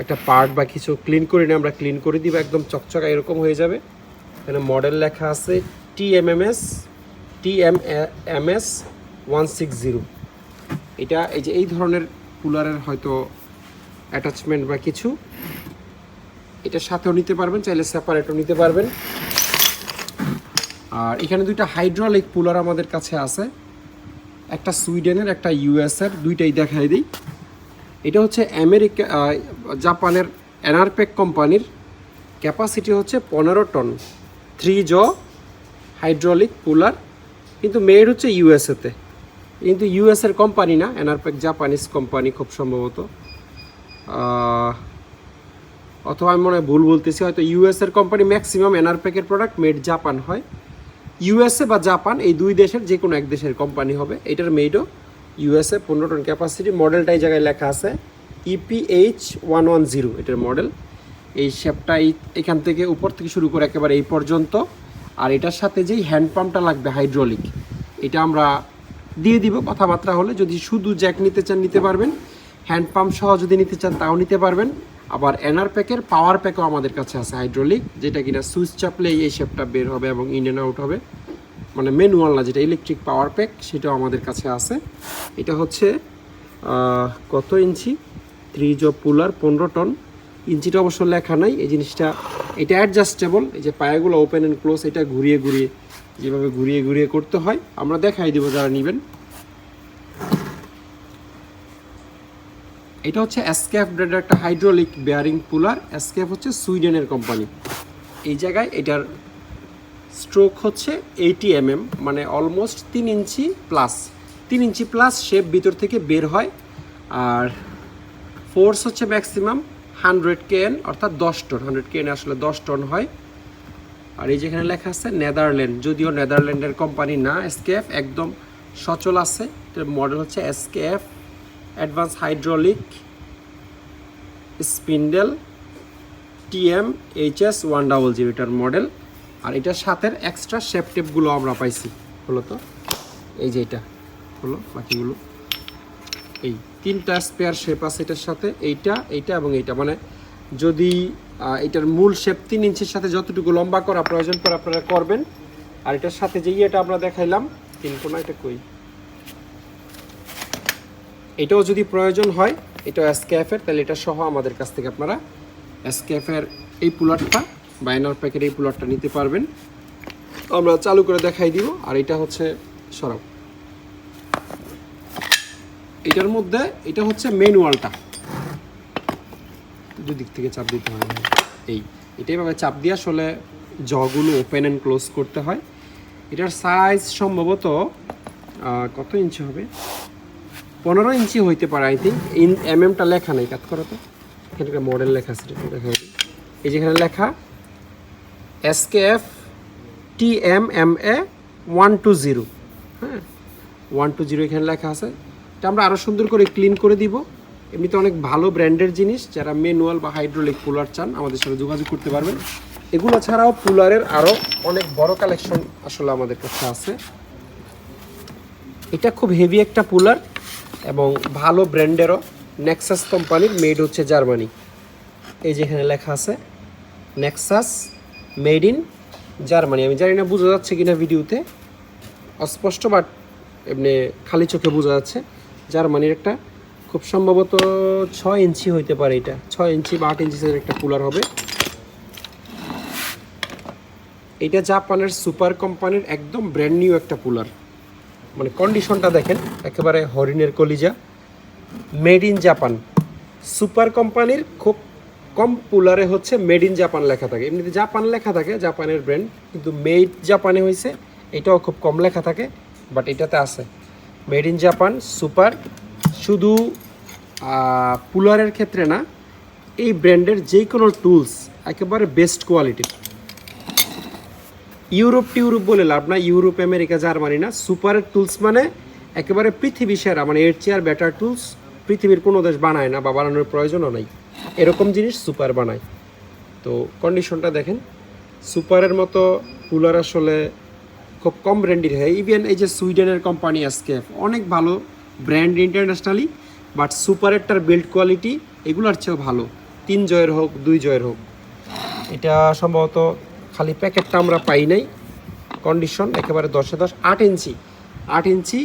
একটা পার্ট বা কিছু ক্লিন করে নিয়ে আমরা ক্লিন করে দিব, একদম চকচকা এরকম হয়ে যাবে। এখানে মডেল লেখা আছে TMMS 160। এটা এই যে এই ধরনের কুলারের হয়তো অ্যাটাচমেন্ট বা কিছু এটার সাথেও নিতে পারবেন, চাইলে সেপারেটও নিতে পারবেন। আর এখানে দুইটা হাইড্রোলিক কুলার আমাদের কাছে আছে, একটা সুইডেনের, একটা ইউএসের, দুইটাই দেখাই দিই। এটা হচ্ছে জাপানের এনারপেক কোম্পানির, ক্যাপাসিটি হচ্ছে 15 টন, 3 জ হাইড্রোলিক কুলার, কিন্তু মেড হচ্ছে ইউএসএতে। কিন্তু ইউএসের কোম্পানি না, এনারপেক জাপানিজ কোম্পানি খুব সম্ভবত, অথবা আমি মনে হয় ভুল বলতেছি, হয়তো ইউএসের কোম্পানি। ম্যাক্সিমাম এনারপেকের প্রোডাক্ট মেড জাপান হয়। ইউএসএ বা জাপান এই দুই দেশের যে কোনো এক দেশের কোম্পানি হবে। এটার মেডও ইউএসএ, 15 টন ক্যাপাসিটি। মডেলটা এই জায়গায় লেখা আছে EPH110 এটার মডেল। এই শেপটা এখান থেকে উপর থেকে শুরু করে একেবারে এই পর্যন্ত। আর এটার সাথে যেই হ্যান্ড পাম্পটা লাগবে হাইড্রোলিক, এটা আমরা দিয়ে দিব কথাবার্তা হলে। যদি শুধু জ্যাক নিতে চান নিতে পারবেন, হ্যান্ড পাম্প সহ যদি নিতে চান তাও নিতে পারবেন। আবার এনারপ্যাকের পাওয়ার প্যাকও আমাদের কাছে আছে হাইড্রোলিক, যেটা কিনা সুইচ চাপলেই এই শেপটা বের হবে এবং ইন অ্যান্ড আউট হবে, মানে ম্যানুয়াল না, যেটা ইলেকট্রিক পাওয়ার প্যাক, সেটাও আমাদের কাছে আছে। এটা হচ্ছে কত ইঞ্চি 3 জ পুলার, 15 টন। ইঞ্চিটা অবশ্য লেখা নাই এই জিনিসটা। এটা অ্যাডজাস্টেবল, এই যে পায়াগুলো ওপেন অ্যান্ড ক্লোজ, এটা ঘুরিয়ে ঘুরিয়ে যেভাবে ঘুরিয়ে ঘুরিয়ে করতে হয় আমরা দেখাই দেবো যারা নেবেন। এটা হচ্ছে এসকেএফ ব্র্যান্ডের একটা হাইড্রোলিক বেয়ারিং পুলার। এসকেএফ হচ্ছে সুইডেনের কোম্পানি। এই জায়গায় এটার স্ট্রোক হচ্ছে 80 mm, মানে অলমোস্ট 3 ইঞ্চি প্লাস। 3 ইঞ্চি প্লাস শেপ ভিতর থেকে বের হয়। আর ফোর্স হচ্ছে ম্যাক্সিমাম 100 kN, অর্থাৎ 10 টন। 100 kN আসলে 10 টন হয়। আর এই যেখানে লেখা আছে নেদারল্যান্ড, যদিও নেদারল্যান্ডের কোম্পানি না এসকেএফ, একদম সচল আছে। এটার মডেল হচ্ছে SKF advance hydraulic spindle TMHS100 এটার মডেল। আর এটার সাথে এক্সট্রা শেপ টেপগুলো আমরা পাইছি, হলো তো এই যে এটা হলো, বাকিগুলো এই 3টা স্পেয়ার শেপ আছে এটার সাথে, এইটা এইটা এবং এইটা। মানে যদি এটার মূল শেপ 3 ইঞ্চির সাথে যতটুকু লম্বা করা প্রয়োজন পড়ে আপনারা করবেন। আর এটার সাথে যে এটা আমরা দেখাইলাম 3 কোনা, এটা কই, এটাও যদি প্রয়োজন হয়, এটা এসকেএফের, তাহলে এটা সহ আমাদের কাছ থেকে আপনারা এসকেএফের এই পুলারটা বা এনারপ্যাকের এই পুলারটা নিতে পারবেন। আমরা চালু করে দেখাই দিব। আর এটা হচ্ছে সরাব, এটার মধ্যে এটা হচ্ছে ম্যানুয়ালটা, দুদিক থেকে চাপ দিতে হয়। এটাই ভাবে চাপ দিয়ে আসলে জগুলো ওপেন অ্যান্ড ক্লোজ করতে হয়। এটার সাইজ সম্ভবত কত ইঞ্চি হবে, 15 ইঞ্চি হইতে পারে আই থিঙ্ক। এমএমটা লেখা নেই, কাজ করো তো, এখানে একটা মডেল লেখা আছে, দেখা এই যেখানে লেখা এসকেএফ TMMA 120, হ্যাঁ 120 এখানে লেখা আছে। এটা আমরা আরও সুন্দর করে ক্লিন করে দিব এমনিতে অনেক ভালো ব্র্যান্ডের জিনিস। যারা ম্যানুয়াল বা হাইড্রোলিক কুলার চান আমাদের সাথে যোগাযোগ করতে পারবেন। এগুলো ছাড়াও কুলারের আরও অনেক বড় কালেকশন আসলে আমাদের কাছে আছে। এটা খুব হেভি একটা কুলার এবং ভালো ব্র্যান্ডেরও, নেক্সাস কোম্পানির, মেড হচ্ছে জার্মানি। এই যেখানে লেখা আছে নেক্সাস মেড ইন জার্মানি। আমি জানি না বোঝা যাচ্ছে কিনা ভিডিওতে, অস্পষ্ট, বাট এমনি খালি চোখে বোঝা যাচ্ছে। জার্মানির একটা খুব সম্ভবত 6 ইঞ্চি হইতে পারে, এটা 6 ইঞ্চি বা 8 ইঞ্চি সাইজের একটা কুলার হবে। এটা জাপানের সুপার কোম্পানির একদম ব্র্যান্ড নিউ একটা কুলার। মানে কন্ডিশনটা দেখেন, একেবারে হরিণের কলিজা, মেড ইন জাপান। সুপার কোম্পানির খুব কম কুলারে হচ্ছে মেড ইন জাপান লেখা থাকে। এমনিতে জাপান লেখা থাকে, জাপানের ব্র্যান্ড, কিন্তু মেড জাপানে হয়েছে এটাও খুব কম লেখা থাকে, বাট এটাতে আছে মেড ইন জাপান সুপার। শুধু কুলারের ক্ষেত্রে না, এই ব্র্যান্ডের যে কোনো টুলস একেবারে বেস্ট কোয়ালিটির। ইউরোপ বলে লাভ না, ইউরোপ আমেরিকা জার্মানি না, সুপারের টুলস মানে একেবারে পৃথিবী সেরা, মানে এর চেয়ে আর বেটার টুলস পৃথিবীর কোনো দেশ বানায় না বা বানানোর প্রয়োজনও নাই। এরকম জিনিস সুপার বানায়। তো কন্ডিশনটা দেখেন, সুপারের মতো কুলার আসলে খুব কম ব্র্যান্ডের হয়। ইভেন এই যে সুইডেনের কোম্পানি এসকেফ, অনেক ভালো ব্র্যান্ড ইন্টারন্যাশনালি, বাট সুপারেরটার বিল্ড কোয়ালিটি এগুলোর চেয়েও ভালো, 3 জয়ের হোক 2 জয়ের হোক। এটা সম্ভবত খালি প্যাকেটটা আমরা পাই নাই। কন্ডিশন একেবারে 10-এ 10, 8 ইঞ্চি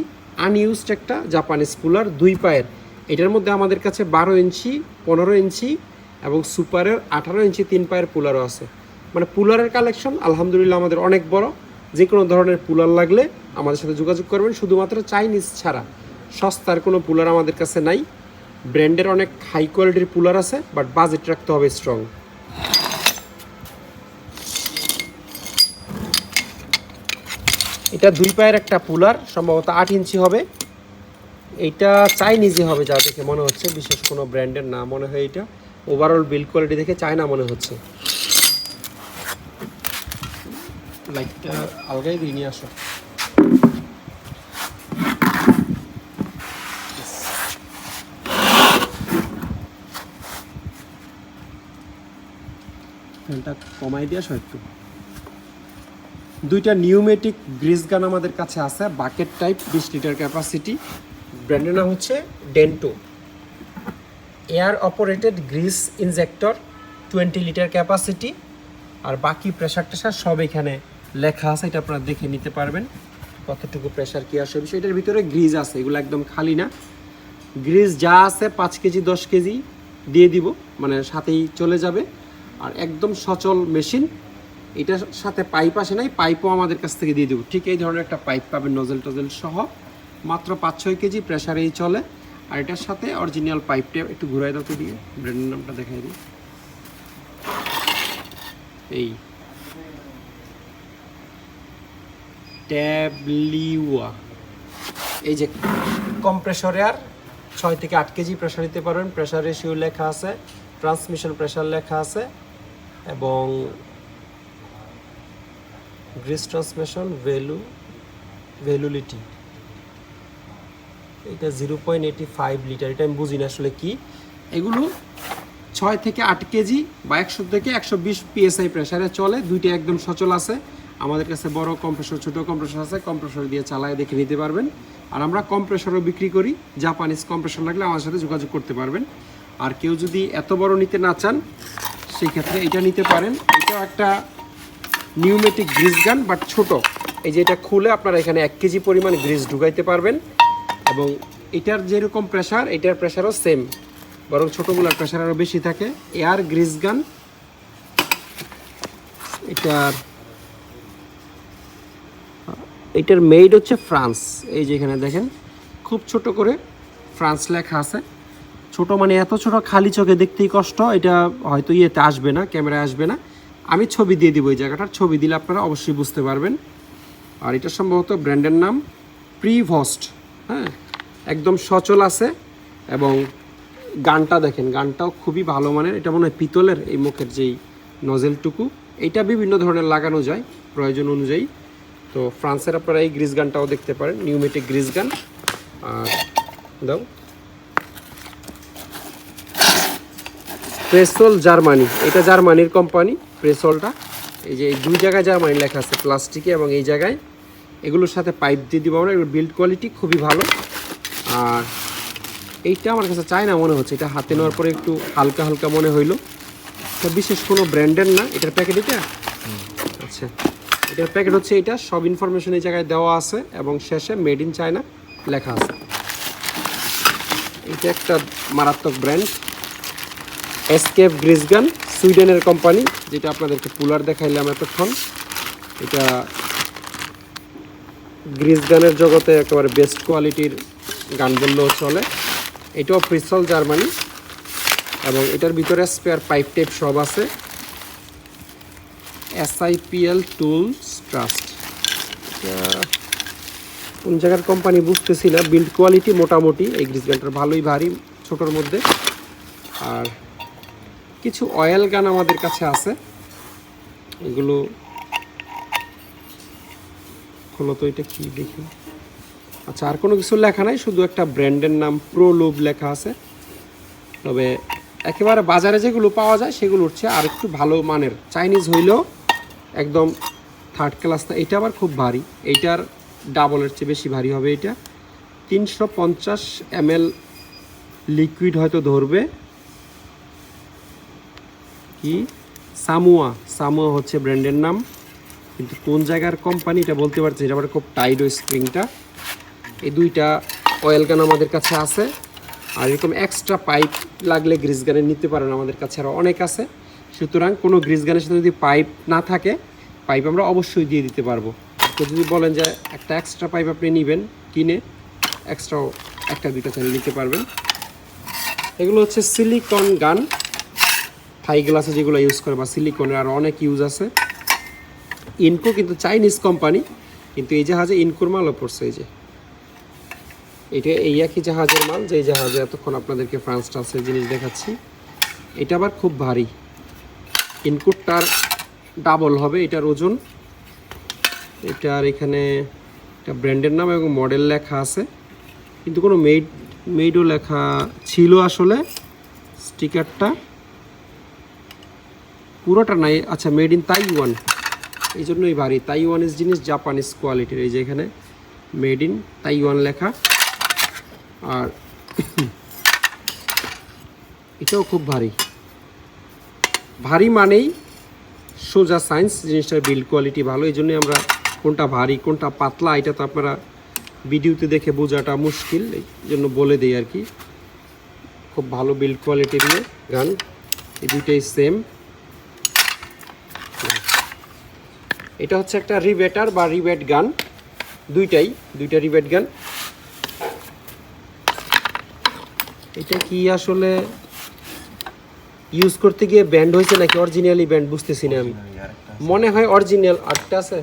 আনইউজড একটা জাপানিজ কুলার, 2 পায়ের। এটার মধ্যে আমাদের কাছে 12 ইঞ্চি, 15 ইঞ্চি এবং সুপারের 18 ইঞ্চি 3 পায়ের কুলারও আছে। মানে কুলারের কালেকশন আলহামদুলিল্লাহ আমাদের অনেক বড়। যে কোনো ধরনের কুলার লাগলে আমাদের সাথে যোগাযোগ করবেন, শুধুমাত্র চাইনিজ ছাড়া সস্তার কোনো কুলার আমাদের কাছে নাই। ব্র্যান্ডের অনেক হাই কোয়ালিটির কুলার আছে, বাট বাজেট রাখতে হবে স্ট্রং। এটা 2 পায়ের একটা কুলার, সম্ভবত 8 ইঞ্চি হবে। এইটা চাইনিজই হবে যা দেখে মনে হচ্ছে, বিশেষ কোনো ব্র্যান্ডের না মনে হয়। এটা ওভারঅল বিল্ড কোয়ালিটি দেখে চায়না মনে হচ্ছে। লাইটটা আলগাই দিয়ে নিয়ে আসো। ফ্যানটা কমাই দিয়ে আসো একটু। 2টা নিউমেটিক গ্রিস গান আমাদের কাছে আছে, বাকেট টাইপ, 20 লিটার ক্যাপাসিটি। ব্র্যান্ডের নাম হচ্ছে Dento. Air operated grease injector, 20 litre capacity. আর বাকি প্রেশার টেশার সব এখানে লেখা আছে, এটা আপনারা দেখে নিতে পারবেন কতটুকু প্রেশার কী আসে। এটার ভিতরে গ্রিজ আছে, এগুলো একদম খালি না। গ্রিজ যা আছে 5 কেজি 10 কেজি দিয়ে দিব, মানে সাথেই চলে যাবে। আর একদম সচল মেশিন। এটার সাথে পাইপ আসে নাই, পাইপও আমাদের কাছ থেকে দিয়ে দেবো। ঠিক এই ধরনের একটা পাইপ পাবেন, নজেল টজেল সহ, মাত্র 5-6 কেজি প্রেশারেই চলে। আর এটার সাথে অরিজিনাল পাইপটা একটু ঘুরাই দাও তো দিয়ে, ব্র্যান্ডের নামটা দেখাই দিই। এই ট্যাবলিওয়া। এই যে কম্প্রেসর এয়ার, 6 থেকে 8 কেজি প্রেশার নিতে পারবেন। প্রেশার রেশিও লেখা আছে, ট্রান্সমিশন প্রেশার লেখা আছে, এবং গ্রিস ট্রান্সমিশন ভ্যালুলিটি এটা 0.85 লিটার। এটা আমি বুঝি না আসলে কি। এগুলো 6 থেকে 8 কেজি বা 100 থেকে 120 PSI প্রেশারে চলে। 2টা একদম সচল আছে। আমাদের কাছে বড় কম্প্রেসর, ছোট কম্প্রেসর আছে। কম্প্রেসর দিয়ে চালায় দেখে নিতে পারবেন। আর আমরা কম্প্রেসরও বিক্রি করি, জাপানিজ কম্প্রেসর লাগলে আমার সাথে যোগাযোগ করতে পারবেন। আর কেউ যদি এত বড় নিতে না চান, সেই ক্ষেত্রে এটা নিতে পারেন। এটাও একটা নিউমেটিক গ্রিস গান, বাট ছোট। এই যে এটা খুলে আপনারা এখানে 1 কেজি পরিমাণ গ্রিস ঢুকাইতে পারবেন। এবং এটার যেরকম প্রেশার, এটার প্রেশারও সেম, বরং ছোটোগুলোর প্রেশার আরও বেশি থাকে। এয়ার গ্রিস গান। এটার মেড হচ্ছে ফ্রান্স। এই যে এখানে দেখেন খুব ছোট করে ফ্রান্স লেখা আছে। ছোট মানে এত ছোট খালি চোখে দেখতেই কষ্ট। এটা হয়তো ইয়েতে আসবে না, ক্যামেরায় আসবে না। আমি ছবি দিয়ে দিব, এই জায়গাটার ছবি দিলে আপনারা অবশ্যই বুঝতে পারবেন। আর এটা সম্ভবত ব্র্যান্ডের নাম প্রিভস্ট। হ্যাঁ, একদম সচল আছে। এবং গানটা দেখেন, গানটাও খুবই ভালো মানের। এটা মনে হয় পিতলের, এই মুখের যেই নজেলটুকু, এটা বিভিন্ন ধরনের লাগানো যায় প্রয়োজন অনুযায়ী। তো ফ্রান্সের আপনারা এই গ্রিস গানটাও দেখতে পারেন, নিউমেটিক গ্রিস গান। আর দাও প্রেসল জার্মানি, এটা জার্মানির কোম্পানি প্রেসলটা। এই যে এই দুই জায়গায় জার্মানি লেখা আছে প্লাস্টিকে, এবং এই জায়গায় এগুলোর সাথে পাইপ দিয়ে দিব আমরা। এগুলোর বিল্ড কোয়ালিটি খুবই ভালো। আর এইটা আমার কাছে চায়না মনে হচ্ছে, এটা হাতে নেওয়ার পরে একটু হালকা হালকা মনে হইলো। এটা বিশেষ কোনো ব্র্যান্ডের না, এটার প্যাকেট এটা। আচ্ছা, এটার প্যাকেট হচ্ছে এটা, সব ইনফরমেশন এই জায়গায় দেওয়া আছে এবং শেষে মেড ইন চায়না লেখা আছে। এটা একটা মারাত্মক ব্র্যান্ড, এসকেপ গ্রিজ গান, সুইডেনের কোম্পানি, যেটা আপনাদেরকে পুলার দেখাইলাম এতক্ষণ। এটা গ্রিজ গানের জগতে একেবারে বেস্ট কোয়ালিটির গান বললেও চলে। এটাও প্রিসল জার্মানি, এবং এটার ভিতরে স্পেয়ার পাইপ টাইপ সব আছে। SIPL টুলস ট্রাস্ট, কোন জায়গার কোম্পানি বুঝতেছি না। বিল্ড কোয়ালিটি মোটামুটি এই গ্রিজ গানটার ভালোই, ভারী ছোটোর মধ্যে। আর কিছু অয়েল গান আমাদের কাছে আছে, এগুলো হলো তো। এটা কি দেখি, আচ্ছা আর কোনো কিছু লেখা নাই, শুধু একটা ব্র্যান্ডের নাম প্রোলুব লেখা আছে। তবে একেবারে বাজারে যেগুলো পাওয়া যায় সেগুলো হচ্ছে আর একটু ভালো মানের, চাইনিজ হইলেও একদম থার্ড ক্লাস না। এটা আবার খুব ভারী, এইটার ডাবলের চেয়ে বেশি ভারী হবে। এটা 350 ml লিকুইড হয়তো ধরবে। কি সামুয়া হচ্ছে ব্র্যান্ডের নাম, কিন্তু কোন জায়গার কোম্পানি এটা বলতে পারছি। এটা আবার খুব টাইট ওই স্প্রিংটা। এই দুইটা অয়েল গান আমাদের কাছে আছে। আর এরকম এক্সট্রা পাইপ লাগলে গ্রিজ গানে নিতে পারেন, আমাদের কাছে আরও অনেক আছে। সুতরাং কোনো গ্রিজ গানের সাথে যদি পাইপ না থাকে, পাইপ আমরা অবশ্যই দিয়ে দিতে পারবো। তো যদি বলেন যে একটা এক্সট্রা পাইপ আপনি নেবেন কিনে, এক্সট্রাও একটা দুইটা চাইলে নিতে পারবেন। এগুলো হচ্ছে সিলিকন গান, থাই গ্লাসে যেগুলো ইউজ করে, বা সিলিকনের আরও অনেক ইউজ আছে। ইনকো কিন্তু চাইনিজ কোম্পানি, কিন্তু এই জাহাজে ইনকোর মালও পড়ছে। এই যে এটা এই একই জাহাজের মাল, যে জাহাজে এতক্ষণ আপনাদেরকে ফ্রান্স ট্রান্সের জিনিস দেখাচ্ছি। এটা আবার খুব ভারী, ইনকোরটার ডাবল হবে এটার ওজন। এটার এখানে একটা ব্র্যান্ডের নাম এবং মডেল লেখা আছে, কিন্তু কোনো মেডও লেখা ছিল আসলে। স্টিকারটা পুরোটা নাই। আচ্ছা, মেড ইন তাইওয়ান, এই জন্যই ভারী। তাইওয়ানিজ জিনিস জাপানিজ কোয়ালিটির। এই যে এখানে মেড ইন তাইওয়ান লেখা। আর এটাও খুব ভারী, ভারী মানেই সোজা সায়েন্স, জিনিসটার বিল্ড কোয়ালিটি ভালো। এই জন্যই আমরা কোনটা ভারী কোনটা পাতলা এটা তো আপনারা ভিডিওতে দেখে বোঝাটা মুশকিল, এই জন্য বলে দিই আর কি। খুব ভালো বিল্ড কোয়ালিটির গান, এই দুইটাই সেম। এটা হচ্ছে একটা রিবেটার বা রিবেট গান, দুইটা রিবেট গান। এটা কি আসলে ইউজ করতে গিয়ে ব্যান্ড হয়েছে নাকি অরিজিনালি ব্যান্ড বুঝতেছি না আমি। মনে হয় অরিজিনাল আর্টটা আছে।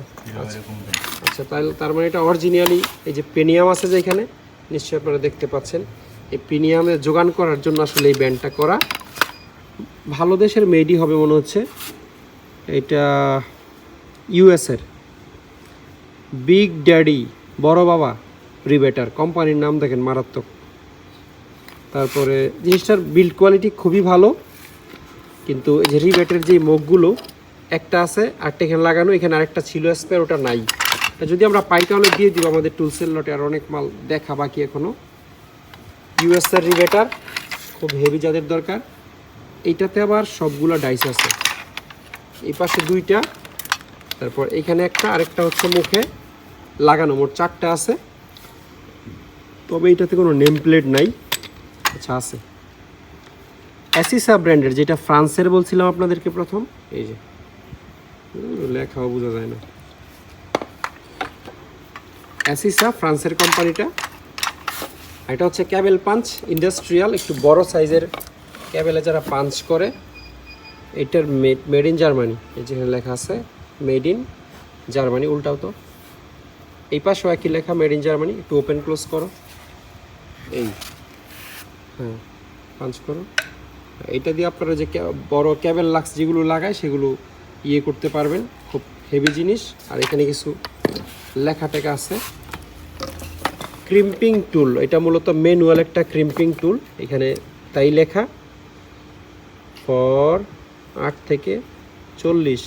আচ্ছা, তাহলে তার মানে এটা অরিজিনালি। এই যে প্রিমিয়াম আছে যে এখানে, নিশ্চয়ই আপনারা দেখতে পাচ্ছেন। এই প্রিমিয়ামে যোগান করার জন্য আসলে এই ব্যান্ডটা করা। ভালো দেশের মেডই হবে মনে হচ্ছে। এটা ইউএসের বিগ ড্যাডি, বড় বাবা রিবেটার, কোম্পানির নাম দেখেন মারাত্মক। তারপরে জিনিসটার বিল্ড কোয়ালিটি খুবই ভালো, কিন্তু এই যে রিবেটের যে মুখগুলো একটা আছে, আরেকটা এখানে লাগানো, এখানে আরেকটা ছিল স্পেয়ার, ওটা নাই। যদি আমরা পাই তাহলে দিয়ে দিব। আমাদের টুলসের লটে আর অনেক মাল দেখা বাকি এখনও। ইউএসের রিবেটার খুব হেভি যাদের দরকার। এইটাতে আবার সবগুলো ডাইস আছে, এই পাশে দুইটা, তারপর এখানে একটা, আরেকটা হচ্ছে মুখে লাগানো, মোট 4টা আছে। তবে এইটাতে কোনো নেম প্লেট নাই। আচ্ছা, আছে অ্যাসিসা ব্র্যান্ডের, যেটা ফ্রান্সের বলছিলাম আপনাদেরকে প্রথম। এই যে লেখাও বোঝা যায় না। অ্যাসিসা ফ্রান্সের কোম্পানিটা। এটা হচ্ছে ক্যাবেল পাঞ্চ ইন্ডাস্ট্রিয়াল, একটু বড় সাইজের ক্যাবেলে যারা পাঞ্চ করে। এটার মেড ইন জার্মানি, এই যেখানে লেখা আছে মেড ইন জার্মানি, উল্টাও তো। এই পাশেও একই লেখা মেড ইন জার্মানি। একটু ওপেন ক্লোজ করো, এই হ্যাঁ পাঞ্চ করো। এটা দিয়ে আপনারা যে বড় ক্যাবেল লাক্স যেগুলো লাগায় সেগুলো ইয়ে করতে পারবেন, খুব হেভি জিনিস। আর এখানে কিছু লেখা টেখা আছে। ক্রিম্পিং টুল, এটা মূলত ম্যানুয়াল একটা ক্রিম্পিং টুল, এখানে তাই লেখা। ফর 8 থেকে 40।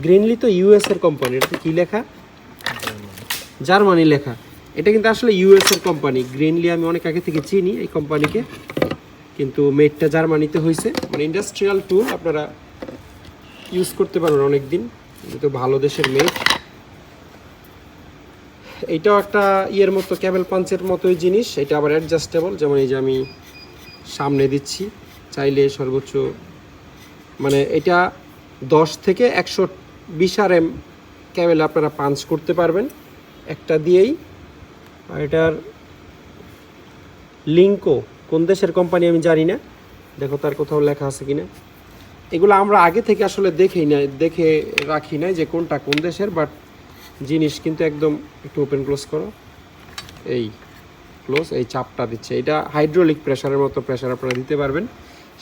গ্রিনলি তো ইউএস এর কোম্পানি। এটা কি লেখা? জার্মানি লেখা। এটা কিন্তু আসলে ইউএস এর কোম্পানি। গ্রিনলি আমি অনেক আগে থেকে চিনি এই কোম্পানিকে, কিন্তু মেডটা জার্মানিতে হয়েছে। মানে ইন্ডাস্ট্রিয়াল টুল আপনারা ইউজ করতে পারবেন অনেক দিন, কিন্তু ভালো দেশের মেড। এইটাও একটা ইয়ের মতো, ক্যাবেল পাঞ্চের মতোই জিনিস। এটা আবার অ্যাডজাস্টেবল, যেমন এই যে আমি সামনে দিচ্ছি, চাইলে সর্বোচ্চ মানে এটা 10 থেকে 120 RM ক্যাবেল আপনারা পাঞ্চ করতে পারবেন একটা দিয়েই। আর এটার লিঙ্কও কোন দেশের কোম্পানি আমি জানি না, দেখো তার কোথাও লেখা আছে কিনা। এগুলো আমরা আগে থেকে আসলে দেখে রাখি না যে কোনটা কোন দেশের, বাট জিনিস কিন্তু একদম, একটু ওপেন ক্লোজ করো, এই ক্লোজ, এই চাপটা দিচ্ছে। এটা হাইড্রোলিক প্রেসারের মতো প্রেসার আপনারা দিতে পারবেন,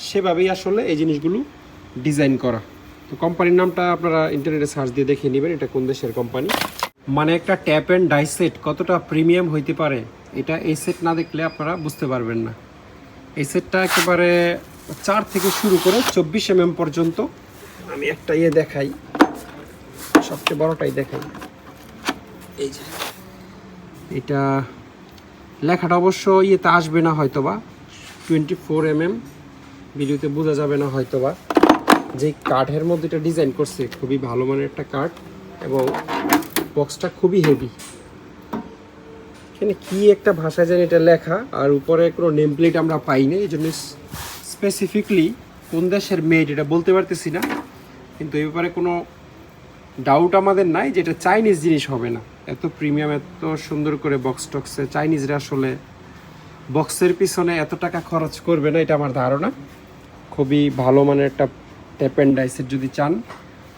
সেভাবেই আসলে এই জিনিসগুলো ডিজাইন করা। তো কোম্পানির নামটা আপনারা ইন্টারনেটে সার্চ দিয়ে দেখে নেবেন এটা কোন দেশের কোম্পানি। মানে একটা ট্যাপ অ্যান্ড ডাই সেট কতটা প্রিমিয়াম হইতে পারে, এটা এই সেট না দেখলে আপনারা বুঝতে পারবেন না। এই সেটটা একেবারে 4 থেকে শুরু করে 24 mm পর্যন্ত। আমি একটা দেখাই, সবচেয়ে বড়টাই দেখাই। এই যে এটা লেখাটা অবশ্য ইয়েতে আসবে না হয়তোবা, 24 mm ভিডিওতে বোঝা যাবে না হয়তোবা। যে কাঠের মধ্যে এটা ডিজাইন করছে, খুবই ভালো মানের একটা কাঠ, এবং বক্সটা খুবই হেভি। এখানে কি একটা ভাষায় জানি এটা লেখা, আর উপরে কোনো নেম প্লেট আমরা পাই না, এই জন্য স্পেসিফিকলি কোন দেশের মেড এটা বলতে পারতেছি না। কিন্তু এই ব্যাপারে কোনো ডাউট আমাদের নাই যে এটা চাইনিজ জিনিস হবে না। এত প্রিমিয়াম, এত সুন্দর করে বক্স টক্সে চাইনিজরা আসলে বক্সের পিছনে এত টাকা খরচ করবে না, এটা আমার ধারণা। খুবই ভালো মানের একটা ট্যাপ অ্যান্ড ডাই সেট যদি চান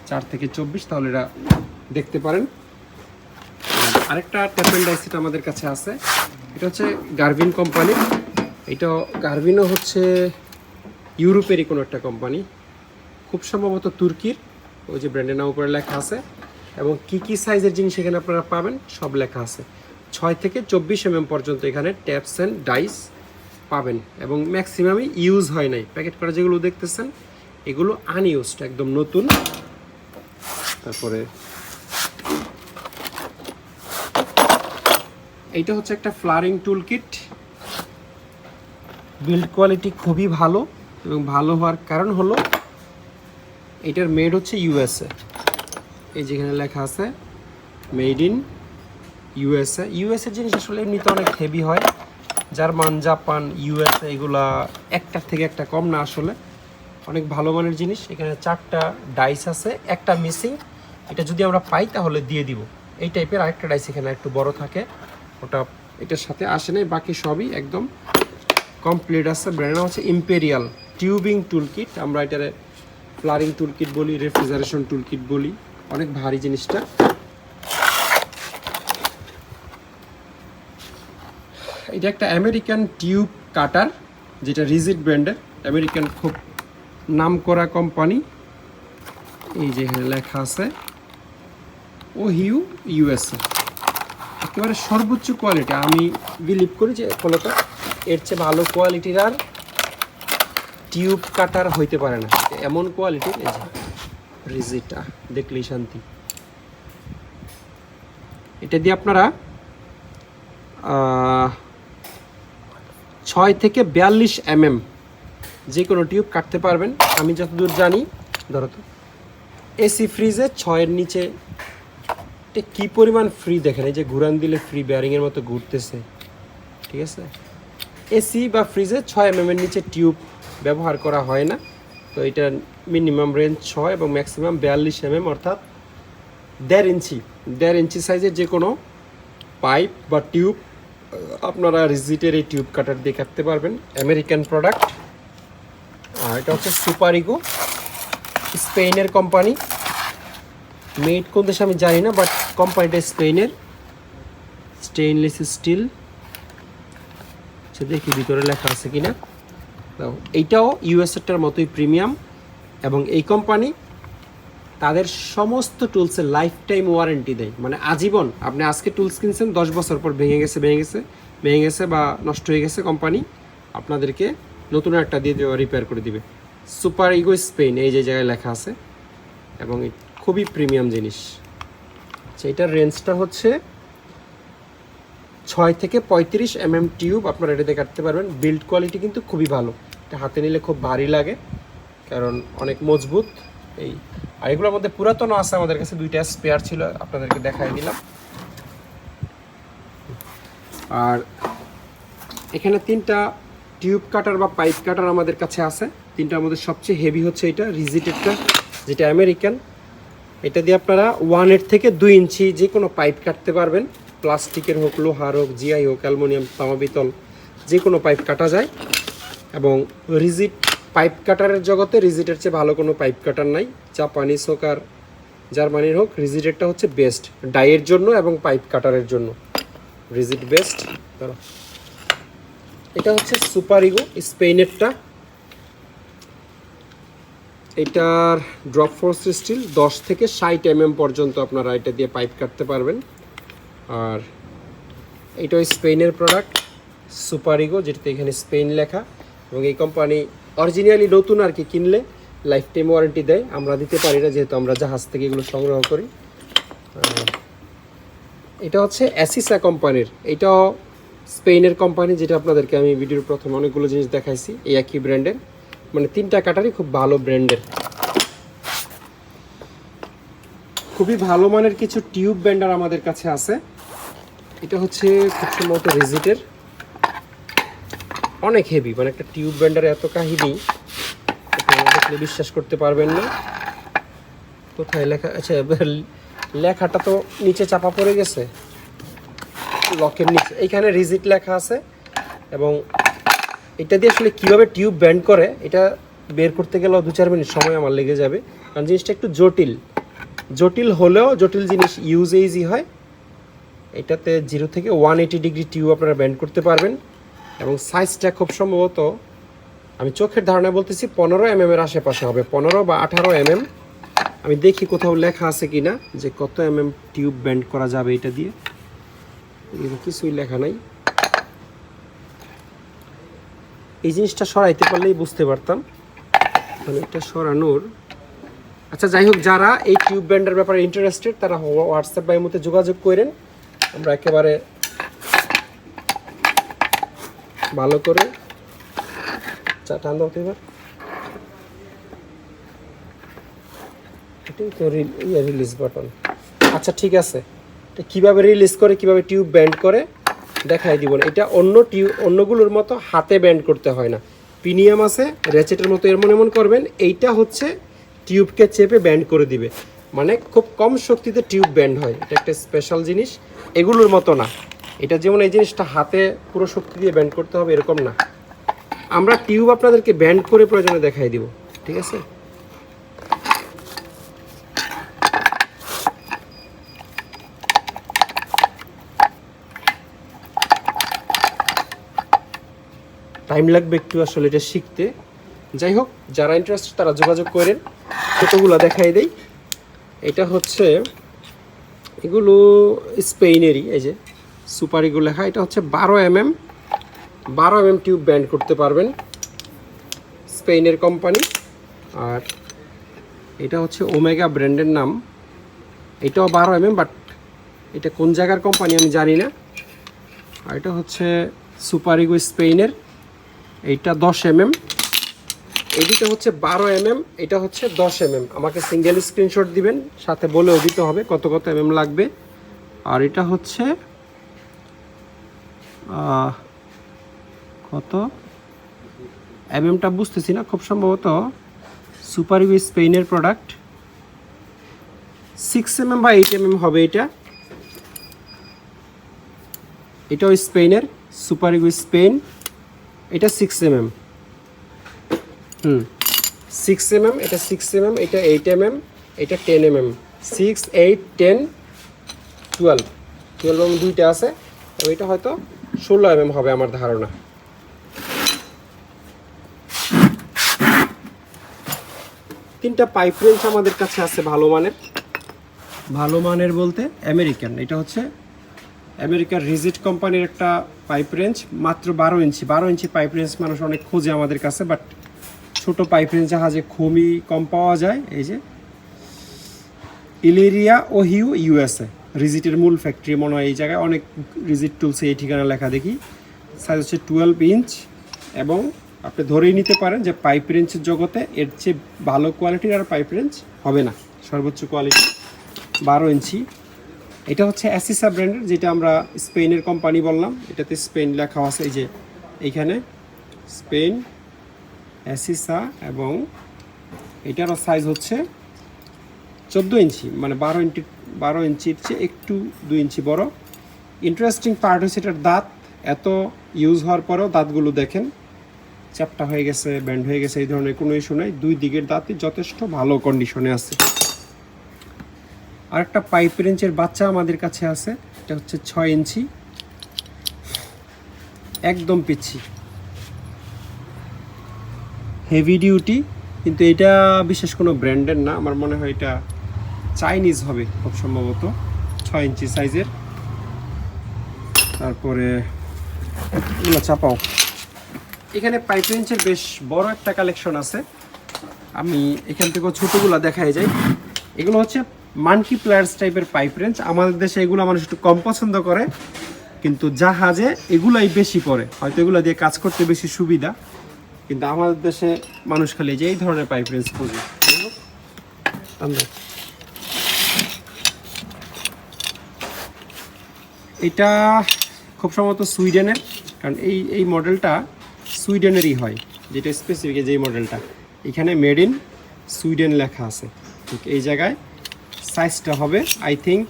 4 থেকে 24, তাহলে এটা দেখতে পারেন। আরেকটা ট্যাপ অ্যান্ড ডাই সেট আমাদের কাছে আছে, এটা হচ্ছে গার্ভিন কোম্পানি। এটা গার্ভিনও হচ্ছে ইউরোপেরই কোনো একটা কোম্পানি, খুব সম্ভবত তুর্কির। ওই যে ব্র্যান্ডের নাম উপরে লেখা আছে, এবং কি সাইজের জিনিস এখানে আপনারা পাবেন সব লেখা আছে। 6 থেকে 24 mm পর্যন্ত এখানে ট্যাপস অ্যান্ড ডাইস পাবেন, এবং ম্যাক্সিমামই ইউজ হয় নাই। প্যাকেট করা যেগুলো দেখতেছেন এগুলো আনইউজড, একদম নতুন। তারপরে এইটা হচ্ছে একটা ফ্লারিং টুল কিট। বিল্ড কোয়ালিটি খুবই ভালো, এবং ভালো হওয়ার কারণ হলো এটার মেড হচ্ছে ইউএসএ। এই যেখানে লেখা আছে মেড ইন ইউএসএ। ইউএসএ জিনিস আসলে এমনিতে অনেক হেভি হয়। জার্মান, জাপান, ইউএসএ এগুলা একটার থেকে একটা কম না, আসলে অনেক ভালো মানের জিনিস। এখানে 4টা ডাইস আছে, একটা মিসিং। এটা যদি আমরা পাই তাহলে দিয়ে দিব। এই টাইপের আরেকটা ডাইস এখানে একটু বড় থাকে, ওটা এটার সাথে আসে নাই। বাকি সবই একদম কমপ্লিট আছে। ব্র্যান্ড হচ্ছে ইম্পেরিয়াল টিউবিং টুল কিট। আমরা এটারে ফ্লারিং টুল কিট বলি, রেফ্রিজারেশন টুল কিট বলি। অনেক ভারী জিনিসটা। এটা একটা আমেরিকান টিউব কাটার, যেটা রিজিড ব্র্যান্ডের, আমেরিকান খুব নামকরা কোম্পানি। এই যে এখানে লেখা আছে ওহিউ ইউএসএ। একেবারে সর্বোচ্চ কোয়ালিটি। আমি বিলিভ করি যে ফলত এর চেয়ে ভালো কোয়ালিটির আর টিউব কাটার হইতে পারে না, এমন কোয়ালিটির। এই যে রিজিডটা দেখলেই শান্তি। এটা দিয়ে আপনারা 6 থেকে 42 mm যে কোনো টিউব কাটতে পারবেন। আমি যতদূর জানি, ধরো তো এসি ফ্রিজে 6-এর নিচে কি পরিমাণ ফ্রি দেখেন, এই যে ঘুরান দিলে ফ্রি বেয়ারিংয়ের মতো ঘুরতেছে, ঠিক আছে। এসি বা ফ্রিজে 6 mm এর নিচে টিউব ব্যবহার করা হয় না। তো এটা মিনিমাম রেঞ্জ 6 এবং ম্যাক্সিমাম 42 mm, অর্থাৎ 1.5 ইঞ্চি সাইজের যে কোনো পাইপ বা টিউব আপনারা রিজিটের এই টিউব কাটার দিয়ে কাটতে পারবেন। American product. আর এটা হচ্ছে সুপার ইগো, স্পেনের কোম্পানি। মেড কোন দেশে আমি জানি না, বাট কোম্পানিটা স্পেনের। Stainless steel. দেখি ভিতরে লেখা আছে কিনা। এইটাও ইউএসএটার মতোই প্রিমিয়াম, এবং এই কোম্পানি তাদের সমস্ত টুলসের লাইফ টাইম ওয়ারেন্টি দেয়। মানে আজীবন। আপনি আজকে টুলস কিনছেন, 10 বছর পর ভেঙে গেছে, ভেঙে গেছে বা নষ্ট হয়ে গেছে, কোম্পানি আপনাদেরকে নতুন একটা দিয়ে দেওয়া, রিপেয়ার করে দিবে। সুপার ইগো স্পেন এই যে জায়গায় লেখা আছে, এবং খুবই প্রিমিয়াম জিনিস। আচ্ছা, এটার রেঞ্জটা হচ্ছে 6 থেকে 35 টিউব আপনারা এটাতে কাটতে পারবেন। বিল্ড কোয়ালিটি কিন্তু খুবই ভালো, এটা হাতে নিলে খুব ভারী লাগে কারণ অনেক মজবুত। এই আর এগুলোর মধ্যে পুরাতনও আছে, আমাদের কাছে 2টা স্পেয়ার ছিল, আপনাদেরকে দেখাই দিলাম। আর এখানে 3টা টিউব কাটার বা পাইপ কাটার আমাদের কাছে আছে। 3টার মধ্যে সবচেয়ে হেভি হচ্ছে এটা রিজিটেডটা, যেটা আমেরিকান। এটা দিয়ে আপনারা 1 থেকে 2 ইঞ্চি যে কোনো পাইপ কাটতে পারবেন, প্লাস্টিকের হোক, লোহার হোক, জিআই হোক, অ্যালুমিনিয়াম, তামা পিতল, যে কোনো পাইপ কাটা যায়। এবং রিজিট পাইপ কাটারের জগতে রিজিটের চেয়ে ভালো কোনো পাইপ কাটার নাই। জাপানিজ হোক আর জার্মানির হোক, রিজিটেরটা হচ্ছে বেস্ট ডাইয়ের জন্য এবং পাইপ কাটারের জন্য। Rigid best. এটা হচ্ছে সুপার ইগো স্পেনেরটা। এটার ড্রপ ফোর্স স্টিল 10 থেকে 60 পর্যন্ত আপনারা এটা দিয়ে পাইপ কাটতে পারবেন। আর এটা স্পেনের প্রোডাক্ট সুপার ইগো, যেটাতে এখানে স্পেন লেখা। এবং এই কোম্পানি অরিজিনালি নতুন আর কি কিনলে লাইফ টাইম ওয়ারেন্টি দেয়, আমরা দিতে পারি না যেহেতু আমরা জাহাজ থেকে এগুলো সংগ্রহ করি। এটা হচ্ছে অ্যাসিসা কোম্পানির, এটাও স্পেনের কোম্পানি, যেটা আপনাদেরকে আমি ভিডিওর প্রথমে অনেকগুলো জিনিস দেখাইছি এই একই ব্র্যান্ডের, মানে 3টা কাটারই খুব ভালো ব্র্যান্ডের। খুবই ভালো মানের কিছু টিউব বেন্ডার আমাদের কাছে আছে। এটা হচ্ছে খুব সম্ভবত রিজিটের, অনেক হেভি, মানে একটা টিউব বেন্ডার এত কাহিনী দেখলে বিশ্বাস করতে পারবেন না। কোথায় লেখা? আচ্ছা, লেখাটা তো নিচে চাপা পড়ে গেছে লকের নিচে, এইখানে রিজিট লেখা আছে। এবং এটা দিয়ে আসলে কীভাবে টিউব ব্যান্ড করে এটা বের করতে গেলেও 2-4 মিনিট সময় আমার লেগে যাবে, কারণ জিনিসটা একটু জটিল হলেও জটিল জিনিস ইউজ ইজি হয়। এটাতে 0 থেকে 180 ডিগ্রি টিউব আপনারা ব্যান্ড করতে পারবেন। এবং সাইজটা খুব সম্ভবত, আমি চোখের ধারণা বলতেছি, 15 এর আশেপাশে হবে, 15 বা 18 আমি দেখি কোথাও লেখা আছে কি না যে কত টিউব ব্যান্ড করা যাবে এটা দিয়ে। কিছুই লেখা নাই। এই জিনিসটা সরাইতে পারলেই বুঝতে পারতাম, মানে এটা সরানোর। আচ্ছা, যাই হোক, যারা এই টিউব ব্যান্ডের ব্যাপারে ইন্টারেস্টেড তারা হোয়াটসঅ্যাপ বা মধ্যে যোগাযোগ করেন, আমরা একেবারে ভালো করে টান দাও তো এবার। এটাই তো রিলিজ বাটন। আচ্ছা, ঠিক আছে, এটা কীভাবে রিলিজ করে, কীভাবে টিউব ব্যান্ড করে দেখাই দিব না। এটা অন্যগুলোর মতো হাতে ব্যান্ড করতে হয় না, প্রিমিয়াম আছে, র্যাচেটের মতো এমন করবেন, এইটা হচ্ছে টিউবকে চেপে ব্যান্ড করে দিবে, মানে খুব কম শক্তিতে টিউব ব্যান্ড হয়। এটা একটা স্পেশাল জিনিস, এগুলোর মতো না। এটা যেমন এই জিনিসটা হাতে পুরো শক্তি দিয়ে ব্যান্ড করতে হবে এরকম না, আমরা টিউব আপনাদেরকে ব্যান্ড করে প্রয়োজনে দেখাই দিব, ঠিক আছে? টাইম লাগবে একটু আসলে এটা শিখতে। যাই হোক, যারা ইন্টারেস্টেড তারা যোগাযোগ করেন। ছোটোগুলো দেখাই দেই। এটা হচ্ছে, এগুলো স্পেনেরই, এই যে সুপার ইগো লেখা। এটা হচ্ছে 12 টিউব ব্যান্ড করতে পারবেন, স্পেনের কোম্পানি। আর এটা হচ্ছে ওমেগা ব্র্যান্ডের নাম, এটাও 12 বাট এটা কোন জায়গার কোম্পানি আমি জানি না। আর এটা হচ্ছে সুপার ইগো স্পেনের, এইটা 10 এইদিকে হচ্ছে 12 এটা হচ্ছে 10 আমাকে সিঙ্গেল স্ক্রিনশট দিবেন, সাথে বলেও দিতে হবে কত লাগবে। আর এটা হচ্ছে কত টা বুঝতেছি না, খুব সম্ভবত সুপার ইগো স্পেনের প্রোডাক্ট 6 বা 8 হবে। এটাও স্পেনের, সুপার ইগো স্পেন, এটা 6 6 এটা 6 এটা 8 এটা 10 6, 8, 10, 12 দুইটা আছে। এবং এটা হয়তো 16 হবে আমার ধারণা। তিনটা পাইপ রেঞ্জ আমাদের কাছে আছে ভালো মানের বলতে আমেরিকান। এটা হচ্ছে আমেরিকার রিজিট কোম্পানির একটা পাইপ রেঞ্জ, মাত্র 12 ইঞ্চি পাইপ রেঞ্জ মানুষ অনেক খোঁজে আমাদের কাছে, বাট ছোট পাইপ রেঞ্জ জাহাজে খুবই কম পাওয়া যায়। এই যে ইলেরিয়া ওহিও ইউএসএ, রিজিটের মূল ফ্যাক্টরি মনে হয় এই জায়গায়। অনেক রিজিট টুলসে এই ঠিকানা লেখা দেখি। সাইজ হচ্ছে 12 ইঞ্চ, এবং আপনি ধরেই নিতে পারেন যে পাইপ রেঞ্জের জগতে এর চেয়ে ভালো কোয়ালিটির আর পাইপ রেঞ্জ হবে না, সর্বোচ্চ কোয়ালিটি 12 ইঞ্চি। এটা হচ্ছে অ্যাসিসা ব্র্যান্ডের, যেটা আমরা স্পেনের কোম্পানি বললাম, এটাতে স্পেন লেখা আছে এই যে এইখানে স্পেন অ্যাসিসা, এবং এটারও সাইজ হচ্ছে 14 ইঞ্চি, মানে 12 ইঞ্চির চেয়ে একটু 2 ইঞ্চি বড়। ইন্টারেস্টিং পার্ট হচ্ছে এটার দাঁত, এত ইউজ হওয়ার পরেও দাঁতগুলো দেখেন চ্যাপটা হয়ে গেছে, ব্যান্ড হয়ে গেছে, এই ধরনের কোনো ইস্যু নাই। দুই দিকের দাঁতই যথেষ্ট ভালো কন্ডিশনে আছে। আর একটা পাইপ রেঞ্চের বাচ্চা আমাদের কাছে আছে, এটা হচ্ছে 6 ইঞ্চি, একদম পিচ্ছি, হেভি ডিউটি, কিন্তু এটা বিশেষ কোনো ব্র্যান্ডের না, আমার মনে হয় এটা চাইনিজ হবে খুব সম্ভবত। 6 ইঞ্চি সাইজের। তারপরে এগুলো চাপাও, এখানে পাইপ রেঞ্চের বেশ বড় একটা কালেকশন আছে। আমি এখান থেকেও ছোটোগুলো দেখাই যাই। এগুলো হচ্ছে মানকি প্লেয়ার্স টাইপের পাইপ রেঞ্জ। আমাদের দেশে এগুলো মানুষ একটু কম পছন্দ করে, কিন্তু জাহাজে এগুলাই বেশি পড়ে, হয়তো এগুলো দিয়ে কাজ করতে বেশি সুবিধা, কিন্তু আমাদের দেশে মানুষ খালি যে এই ধরনের পাইপ রেঞ্জ খোঁজে। এটা খুব সম্ভবত সুইডেনের, কারণ এই মডেলটা সুইডেনেরই হয়, যেটা স্পেসিফিক যেই মডেলটা, এখানে মেড ইন সুইডেন লেখা আছে। ঠিক এই জায়গায় সাইজটা হবে আই থিঙ্ক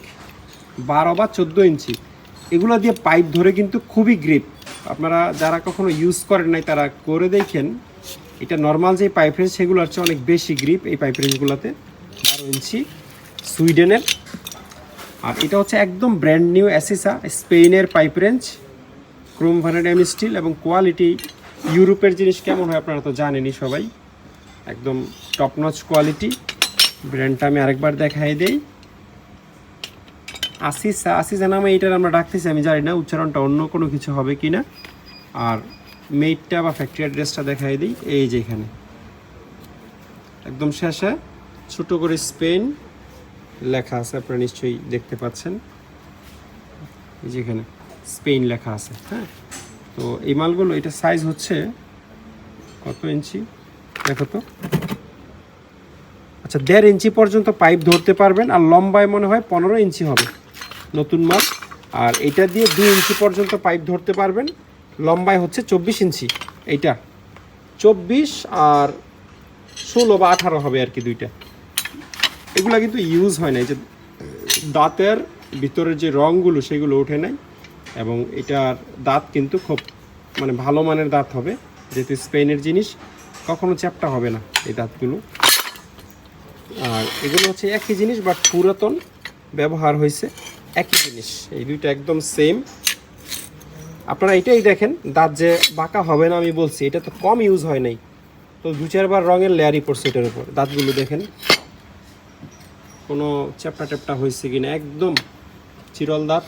12 বা 14 ইঞ্চি। এগুলো দিয়ে পাইপ ধরে কিন্তু খুবই গ্রিপ, আপনারা যারা কখনো ইউজ করেন নাই তারা করে দেখেন। এটা নর্মাল যে পাইপ রেঞ্জ সেগুলো হচ্ছে অনেক বেশি গ্রিপ এই পাইপ রেঞ্জগুলোতে। 12 ইঞ্চি সুইডেনের। আর এটা হচ্ছে একদম ব্র্যান্ড নিউ অ্যাসিসা স্পেনের pipe wrench, chrome vanadium steel, এবং কোয়ালিটি ইউরোপের জিনিস কেমন হয় আপনারা তো জানেনই সবাই, একদম টপ নচ কোয়ালিটি। ব্র্যান্ডটা আমি আরেকবার দেখাই দেই, আসিসা নামে এইটার আমরা ডাকতেছি, আমি জানি না উচ্চারণটা অন্য কোনো কিছু হবে কি না। আর মেইটটা বা ফ্যাক্টরি অ্যাড্রেসটা দেখাই দিই, এই যে এখানে একদম শেষে ছোটো করে স্পেন লেখা আছে, আপনারা নিশ্চয়ই দেখতে পাচ্ছেন, এই যে এখানে স্পেন লেখা আছে। হ্যাঁ, তো এই মালগুলো, এটা সাইজ হচ্ছে কত ইঞ্চি দেখো তো, আচ্ছা 1.5 ইঞ্চি পর্যন্ত পাইপ ধরতে পারবেন, আর লম্বায় মনে হয় 15 ইঞ্চি হবে নতুন মাল। আর এটা দিয়ে 2 ইঞ্চি পর্যন্ত পাইপ ধরতে পারবেন, লম্বায় হচ্ছে 24 ইঞ্চি, এইটা 24 আর 16 বা 18 হবে আর কি, দুইটা। এগুলা কিন্তু ইউজ হয় না, এই যে দাঁতের ভিতরের যে রঙগুলো সেগুলো ওঠে নাই, এবং এটার দাঁত কিন্তু খুব মানে ভালো মানের দাঁত হবে, যেহেতু স্পেনের জিনিস কখনো চ্যাপটা হবে না এই দাঁতগুলো। আর এগুলো হচ্ছে একই জিনিস, বাট পুরাতন ব্যবহার হয়েছে, একই জিনিস, এই দুইটা একদম সেম। আপনারা এটাই দেখেন, দাঁত যে বাঁকা হবে না আমি বলছি, এটা তো কম ইউজ হয় নাই, তো 2-4 বার রঙের লেয়ারই পড়ছে এটার উপর। দাঁতগুলো দেখেন কোনো চ্যাপটা ট্যাপটা হয়েছে কিনা, একদম চিরল দাঁত।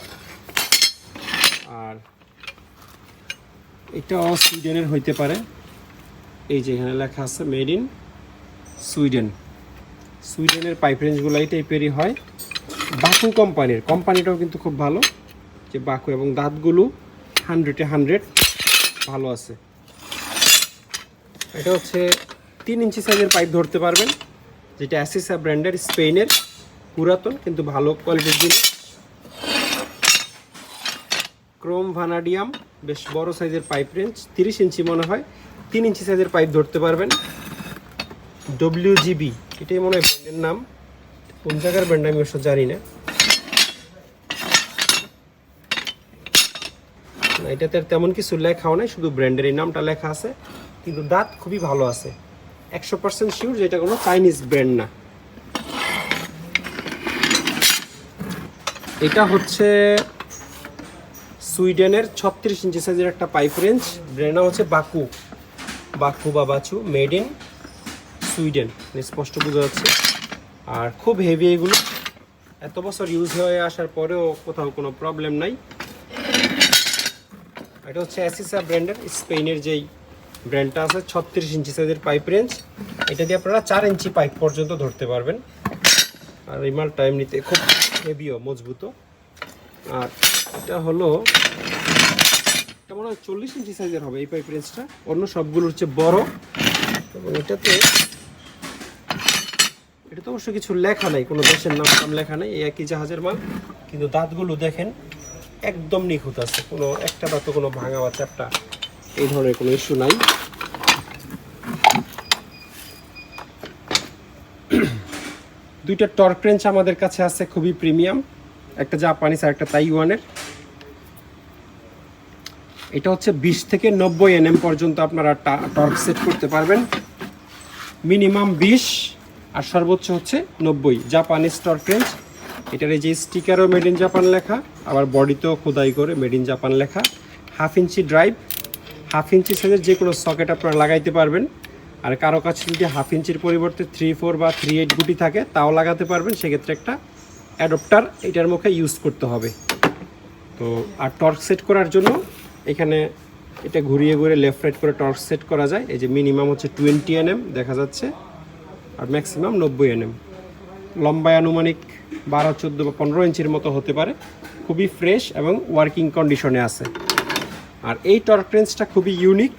আর এটাও সুইডেনের হইতে পারে, এই যে এখানে লেখা আছে মেড ইন সুইডেন। সুইডেনের পাইপ রেঞ্জগুলো এই টাইপেরই হয়। বাকু কোম্পানিটাও কিন্তু খুব ভালো, যে বাকু, এবং দাঁতগুলো 100-এ 100 ভালো আছে। এটা হচ্ছে 3 ইঞ্চি সাইজের পাইপ ধরতে পারবেন, যেটা অ্যাসিসা ব্র্যান্ডের, স্পেনের, পুরাতন কিন্তু ভালো কোয়ালিটির জিনিস। ক্রোম ভ্যানাডিয়াম, বেশ বড় সাইজের পাইপ রেঞ্জ, 30 ইঞ্চি মনে হয়, 3 ইঞ্চি সাইজের পাইপ ধরতে পারবেন। WGB, এটাই মনে হয় ব্র্যান্ডের নাম, কোন জায়গার ব্র্যান্ড আমি অবশ্য জানি না। এটাতে তেমন কিছু লেখাও নাই, শুধু ব্র্যান্ডের এই নামটা লেখা আছে, কিন্তু দাঁত খুবই ভালো আছে, 100% শিওর যে এটা কোনো চাইনিজ ব্র্যান্ড না। এটা হচ্ছে সুইডেনের 36 ইঞ্চি সাইজের একটা পাইপ রেঞ্জ, ব্র্যান্ড হচ্ছে বাকু বা বাচু, মেড ইন সুইডেন, স্পষ্ট বোঝা যাচ্ছে। আর খুব হেভি, এগুলো এত বছর ইউজ হয়ে আসার পরেও কোথাও কোনো প্রবলেম নাই, এটা হচ্ছে অ্যাসিসা ব্র্যান্ডের স্পেনের যেই ব্র্যান্ডটা আছে 36 ইঞ্চি সাইজের পাইপ রেঞ্জ। এটা দিয়ে আপনারা 4 ইঞ্চি পাইপ পর্যন্ত ধরতে পারবেন। আর এই মালটা এমনিতে খুব হেভিও, মজবুত। আর এটা হলো এটা মনে হয় 40 ইঞ্চি সাইজের হবে এই পাইপ রেঞ্জটা, অন্য সবগুলোর হচ্ছে বড়। এবং এটা অবশ্য কিছু লেখা নাই, কোনো দেশের নাম লেখা নাই, এই একই জাহাজের মাল। কিন্তু দাঁতগুলো দেখেন একদম নিখুঁত আছে, কোনো একটা দাঁতও কোনো ভাঙা বা চ্যাপটা এই ধরনের কোনো ইস্যু নাই। দুইটা টর্ক রেঞ্চ আমাদের কাছে আছে খুবই প্রিমিয়াম, একটা জাপানিজ আর একটা তাইওয়ানের। এটা হচ্ছে 20 থেকে 90 NM পর্যন্ত আপনারা টর্ক সেট করতে পারবেন। মিনিমাম 20 আর সর্বোচ্চ হচ্ছে 90 জাপানিজ টর্ক রেঞ্জ। এটার এই যে স্টিকারও মেড ইন জাপান লেখা, আবার বডিতেও খোদাই করে মেড ইন জাপান লেখা। 1/2 ইঞ্চি ড্রাইভ, 1/2 ইঞ্চি সাইজের যে কোনো সকেট আপনারা লাগাইতে পারবেন। আর কারো কাছে যদি 1/2 ইঞ্চির পরিবর্তে 3/4 বা 3/8 গুটি থাকে তাও লাগাতে পারবেন, সেক্ষেত্রে একটা অ্যাডপ্টার এটার মুখে ইউজ করতে হবে। তো আর টর্ক সেট করার জন্য এখানে এটা ঘুরিয়ে লেফট রাইট করে টর্ক সেট করা যায়। এই যে মিনিমাম হচ্ছে 20 NM দেখা যাচ্ছে, আর ম্যাক্সিমাম 90 NM। লম্বায় আনুমানিক 12, 14 বা 15 ইঞ্চির মতো হতে পারে। খুবই ফ্রেশ এবং ওয়ার্কিং কন্ডিশনে আছে। আর এই টর্ক রেঞ্জটা খুবই ইউনিক,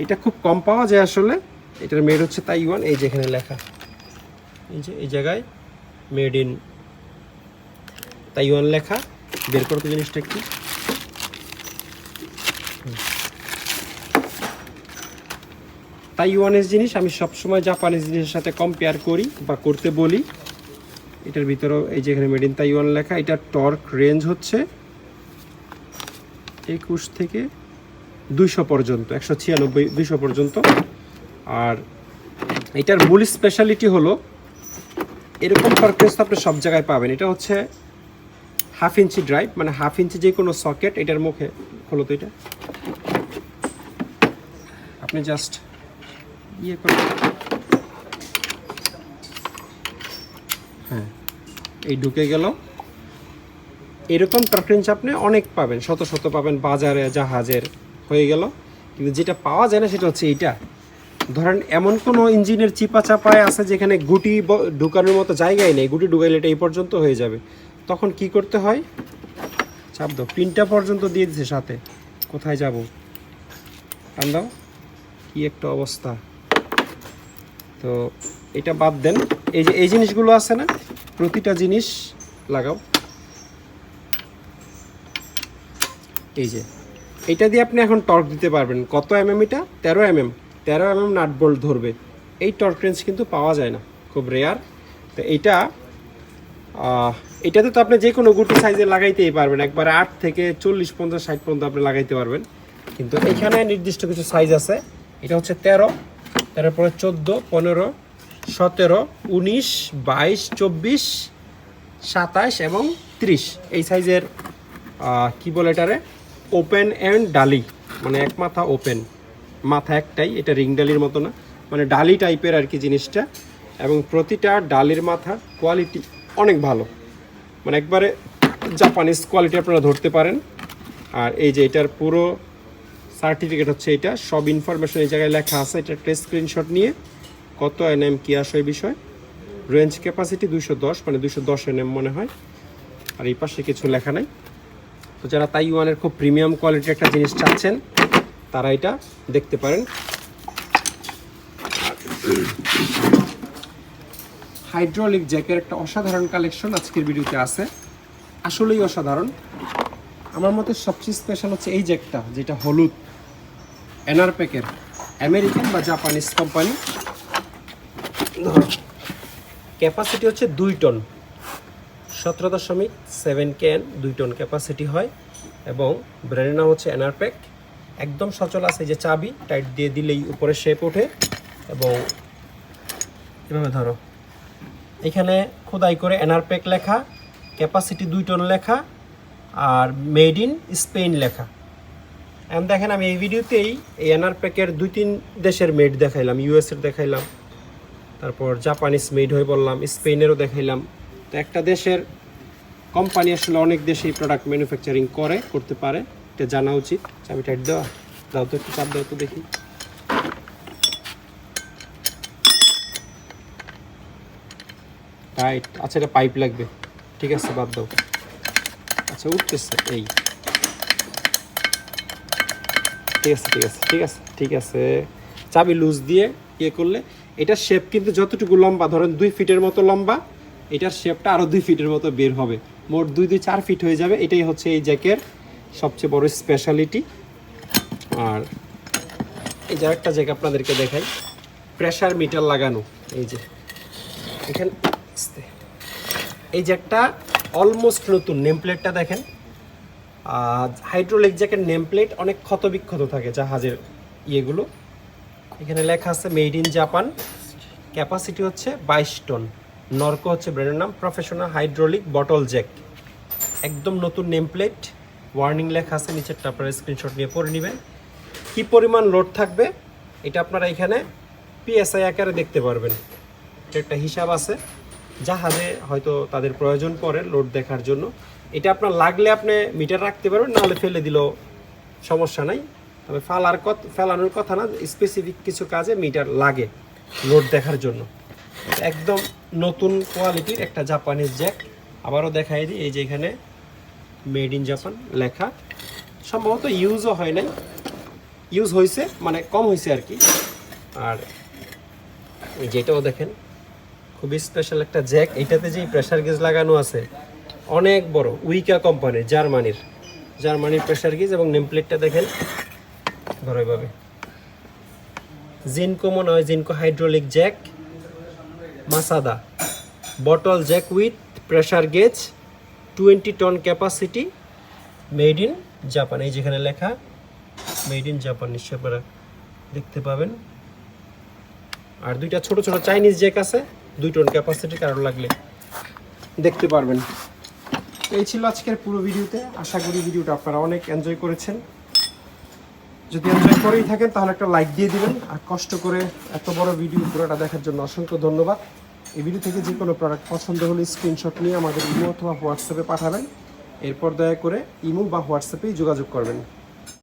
এটা খুব কম পাওয়া যায় আসলে। এটার মেড হচ্ছে তাইওয়ান, এই যে এখানে লেখা, এই যে এই জায়গায় মেড ইন তাইওয়ান লেখা। বের করতে জিনিসটা একটু, তাইওয়ানের জিনিস আমি সবসময় জাপানিজ জিনিসের সাথে কম্পেয়ার করি বা করতে বলি। এটার ভিতরেও এই যে এখানে মেড ইন তাইওয়ান লেখা। এটার টর্ক রেঞ্জ হচ্ছে 21 থেকে 200 পর্যন্ত, 196, 200 পর্যন্ত। আর এটার মূল স্পেশালিটি হলো এরকম টর্ক রেঞ্জ তো আপনি সব জায়গায় পাবেন। এটা হচ্ছে 1/2 ইঞ্চি ড্রাইভ, মানে 1/2 ইঞ্চি যে কোনো সকেট এটার মুখে হলো। তো এটা আপনি জাস্ট ইয়ে করে, হ্যাঁ এই ঢুকে গেল। এরকম টর্ক রেঞ্জ আপনি অনেক পাবেন, শত শত পাবেন বাজারে, জাহাজের হয়ে গেল। কিন্তু যেটা পাওয়া যায় না সেটা হচ্ছে এইটা। ধরেন এমন কোনো ইঞ্জিনের চিপা চাপায় আছে যেখানে গুটি ঢুকানোর মতো জায়গায় নেই, গুটি ঢুকাইলে এটা এই পর্যন্ত হয়ে যাবে। তখন কি করতে হয়, চাপ দাও, পিনটা পর্যন্ত দিয়ে দিছে সাথে, কোথায় যাব, টান দাও, কি একটা অবস্থা। তো এটা বাদ দেন, এই যে এই জিনিসগুলো আছে না, প্রতিটা জিনিস লাগাও। এই যে এটা দিয়ে আপনি এখন টর্ক দিতে পারবেন। কত mm এটা? 13 mm। 13 mm নাট বোল্ট ধরবে। এই টর্ক রেঞ্জ কিন্তু পাওয়া যায় না, খুব রেয়ার। তো এটাতে তো আপনি যে কোনো গুটি সাইজে লাগাইতেই পারবেন, একবারে 8 থেকে 40, 50, 60 পর্যন্ত আপনি লাগাইতে পারবেন। কিন্তু এখানে নির্দিষ্ট কিছু সাইজ আছে। এটা হচ্ছে 13, তারপরে 14, 15, 17, 19, 22, 24, 27 এবং 30 এই সাইজের কি বলে এটারে, ওপেন অ্যান্ড ডালি, মানে এক মাথা ওপেন, মাথা একটাই, এটা রিং ডালির মতো না, মানে ডালি টাইপের আর কি জিনিসটা। এবং প্রতিটা ডালির মাথার কোয়ালিটি অনেক ভালো, মানে একবারে জাপানিজ কোয়ালিটি আপনারা ধরতে পারেন। আর এই যে এটার পুরো সার্টিফিকেট হচ্ছে এটা, সব ইনফরমেশন এই জায়গায় লেখা আছে। এটা একটা স্ক্রিনশট নিয়ে কত NM কি আসে এই বিষয়। রেঞ্জ ক্যাপাসিটি 210, মানে 210 NM মনে হয়। আর এই পাশে কিছু লেখা নাই। তো যারা তাইওয়ানের খুব প্রিমিয়াম কোয়ালিটির একটা জিনিস চাচ্ছেন তারা এটা দেখতে পারেন। হাইড্রোলিক জ্যাকের একটা অসাধারণ কালেকশন আজকের ভিডিওতে আছে, আসলেই অসাধারণ। আমার মতে সবচেয়ে স্পেশাল হচ্ছে এই জ্যাকটা, যেটা হলুদ, এনারপ্যাকের, আমেরিকান বা জাপানিজ কোম্পানি। ক্যাপাসিটি হচ্ছে 2 টন, 17.7 কেন, 2 টন ক্যাপাসিটি হয়। এবং ব্র্যান্ডের নাম হচ্ছে এনারপ্যাক। একদম সচল আছে, যে চাবি টাইট দিয়ে দিলেই উপরে শেপ ওঠে। এবং এভাবে ধরো, এখানে খোদাই করে এনারপ্যাক লেখা, ক্যাপাসিটি 2 টন লেখা, আর মেড ইন স্পেন লেখা। এখন দেখেন আমি এই ভিডিওতেই এই এনারপ্যাকের 2-3 দেশের মেড দেখাইলাম, US-এর দেখাইলাম, তারপর জাপানিজ মেড হয়ে বললাম, স্পেনেরও দেখাইলাম। তো একটা দেশের কোম্পানি আসলে অনেক দেশেই প্রোডাক্ট ম্যানুফ্যাকচারিং করতে পারে। এটা জানা উচিত। চাবি টাইট দেওয়া, দাও তো একটু চাপ দাও তো দেখি। টাইট। আচ্ছা এটা পাইপ লাগবে, ঠিক আছে বাদ দাও। আচ্ছা উঠতেছে, এই ঠিক আছে ঠিক আছে ঠিক আছে ঠিক আছে। চাবি লুজ দিয়ে ইয়ে করলে এটার শেপ কিন্তু যতটুকু লম্বা, ধরেন 2 ফিটের মতো লম্বা, এটার শেপটা আরও 2 ফিটের মতো বের হবে, মোট 2-4 ফিট হয়ে যাবে। এটাই হচ্ছে এই জ্যাকের সবচেয়ে বড় স্পেশালিটি। আর এই যে একটা জ্যাক আপনাদেরকে দেখাই, প্রেসার মিটার লাগানো। এই যে এখানে এই জ্যাকটা অলমোস্ট নতুন, নেম প্লেটটা দেখেন। হাইড্রোলিক জ্যাকের নেম প্লেট অনেক ক্ষত বিক্ষত থাকে জাহাজের ইয়েগুলো। এখানে লেখা আছে মেড ইন জাপান, ক্যাপাসিটি হচ্ছে 22 টন। নরকো হচ্ছে ব্র্যান্ডের নাম, প্রফেশনাল হাইড্রোলিক বটল জ্যাক, একদম নতুন নেম প্লেট। ওয়ার্নিং লেখা আছে নিচেরটা, আপনারা স্ক্রিনশট নিয়ে পড়ে নেবেন। কী পরিমাণ লোড থাকবে এটা আপনারা এখানে পিএসআই আকারে দেখতে পারবেন। এটা একটা হিসাব আছে, জাহাজে হয়তো তাদের প্রয়োজন পড়ে লোড দেখার জন্য। এটা আপনার লাগলে আপনি মিটার রাখতে পারবেন, নাহলে ফেলে দিলেও সমস্যা নাই। তবে ফেলানোর কথা না, স্পেসিফিক কিছু কাজে মিটার লাগে লোড দেখার জন্য। একদম নতুন কোয়ালিটির একটা জাপানিজ জ্যাক। আবারও দেখাই দিই, এই যে এখানে মেড ইন জাপান লেখা, সম্ভবত ইউজও হয় নাই, ইউজ হয়েছে মানে কম হয়েছে আর কি। আর যেটাও দেখেন খুবই স্পেশাল একটা জ্যাক। এইটাতে যে প্রেসার গেজ লাগানো আছে অনেক বড়, উইকা কোম্পানির, জার্মানির প্রেসার গেজ। এবং নেম প্লেটটা দেখেন ধরো এভাবে, জিনকো মনে হয়, Jinko hydraulic jack Masada bottle jack with pressure gauge 20 ton capacity, made in Japan. এই যেখানে লেখা মেড ইন জাপান, নিশ্চয় আপনারা দেখতে পাবেন। আর দুইটা ছোট ছোট চাইনিজ জ্যাক আছে 2 টন ক্যাপাসিটি, কারো লাগলে দেখতে পারবেন। এই ছিল আজকের পুরো ভিডিওতে। আশা করি ভিডিওটা আপনারা অনেক এনজয় করেছেন। যদি এনজয় করেই থাকেন তাহলে একটা লাইক দিয়ে দিবেন। আর কষ্ট করে এত বড় ভিডিও পুরোটা দেখার জন্য অসংখ্য ধন্যবাদ। এই ভিডিও থেকে যে কোনো প্রোডাক্ট পছন্দ হলে স্ক্রিনশট নিয়ে আমাদের ইমো অথবা হোয়াটসঅ্যাপে পাঠাবেন। এরপর দয়া করে ইমো বা হোয়াটসঅ্যাপেই যোগাযোগ করবেন।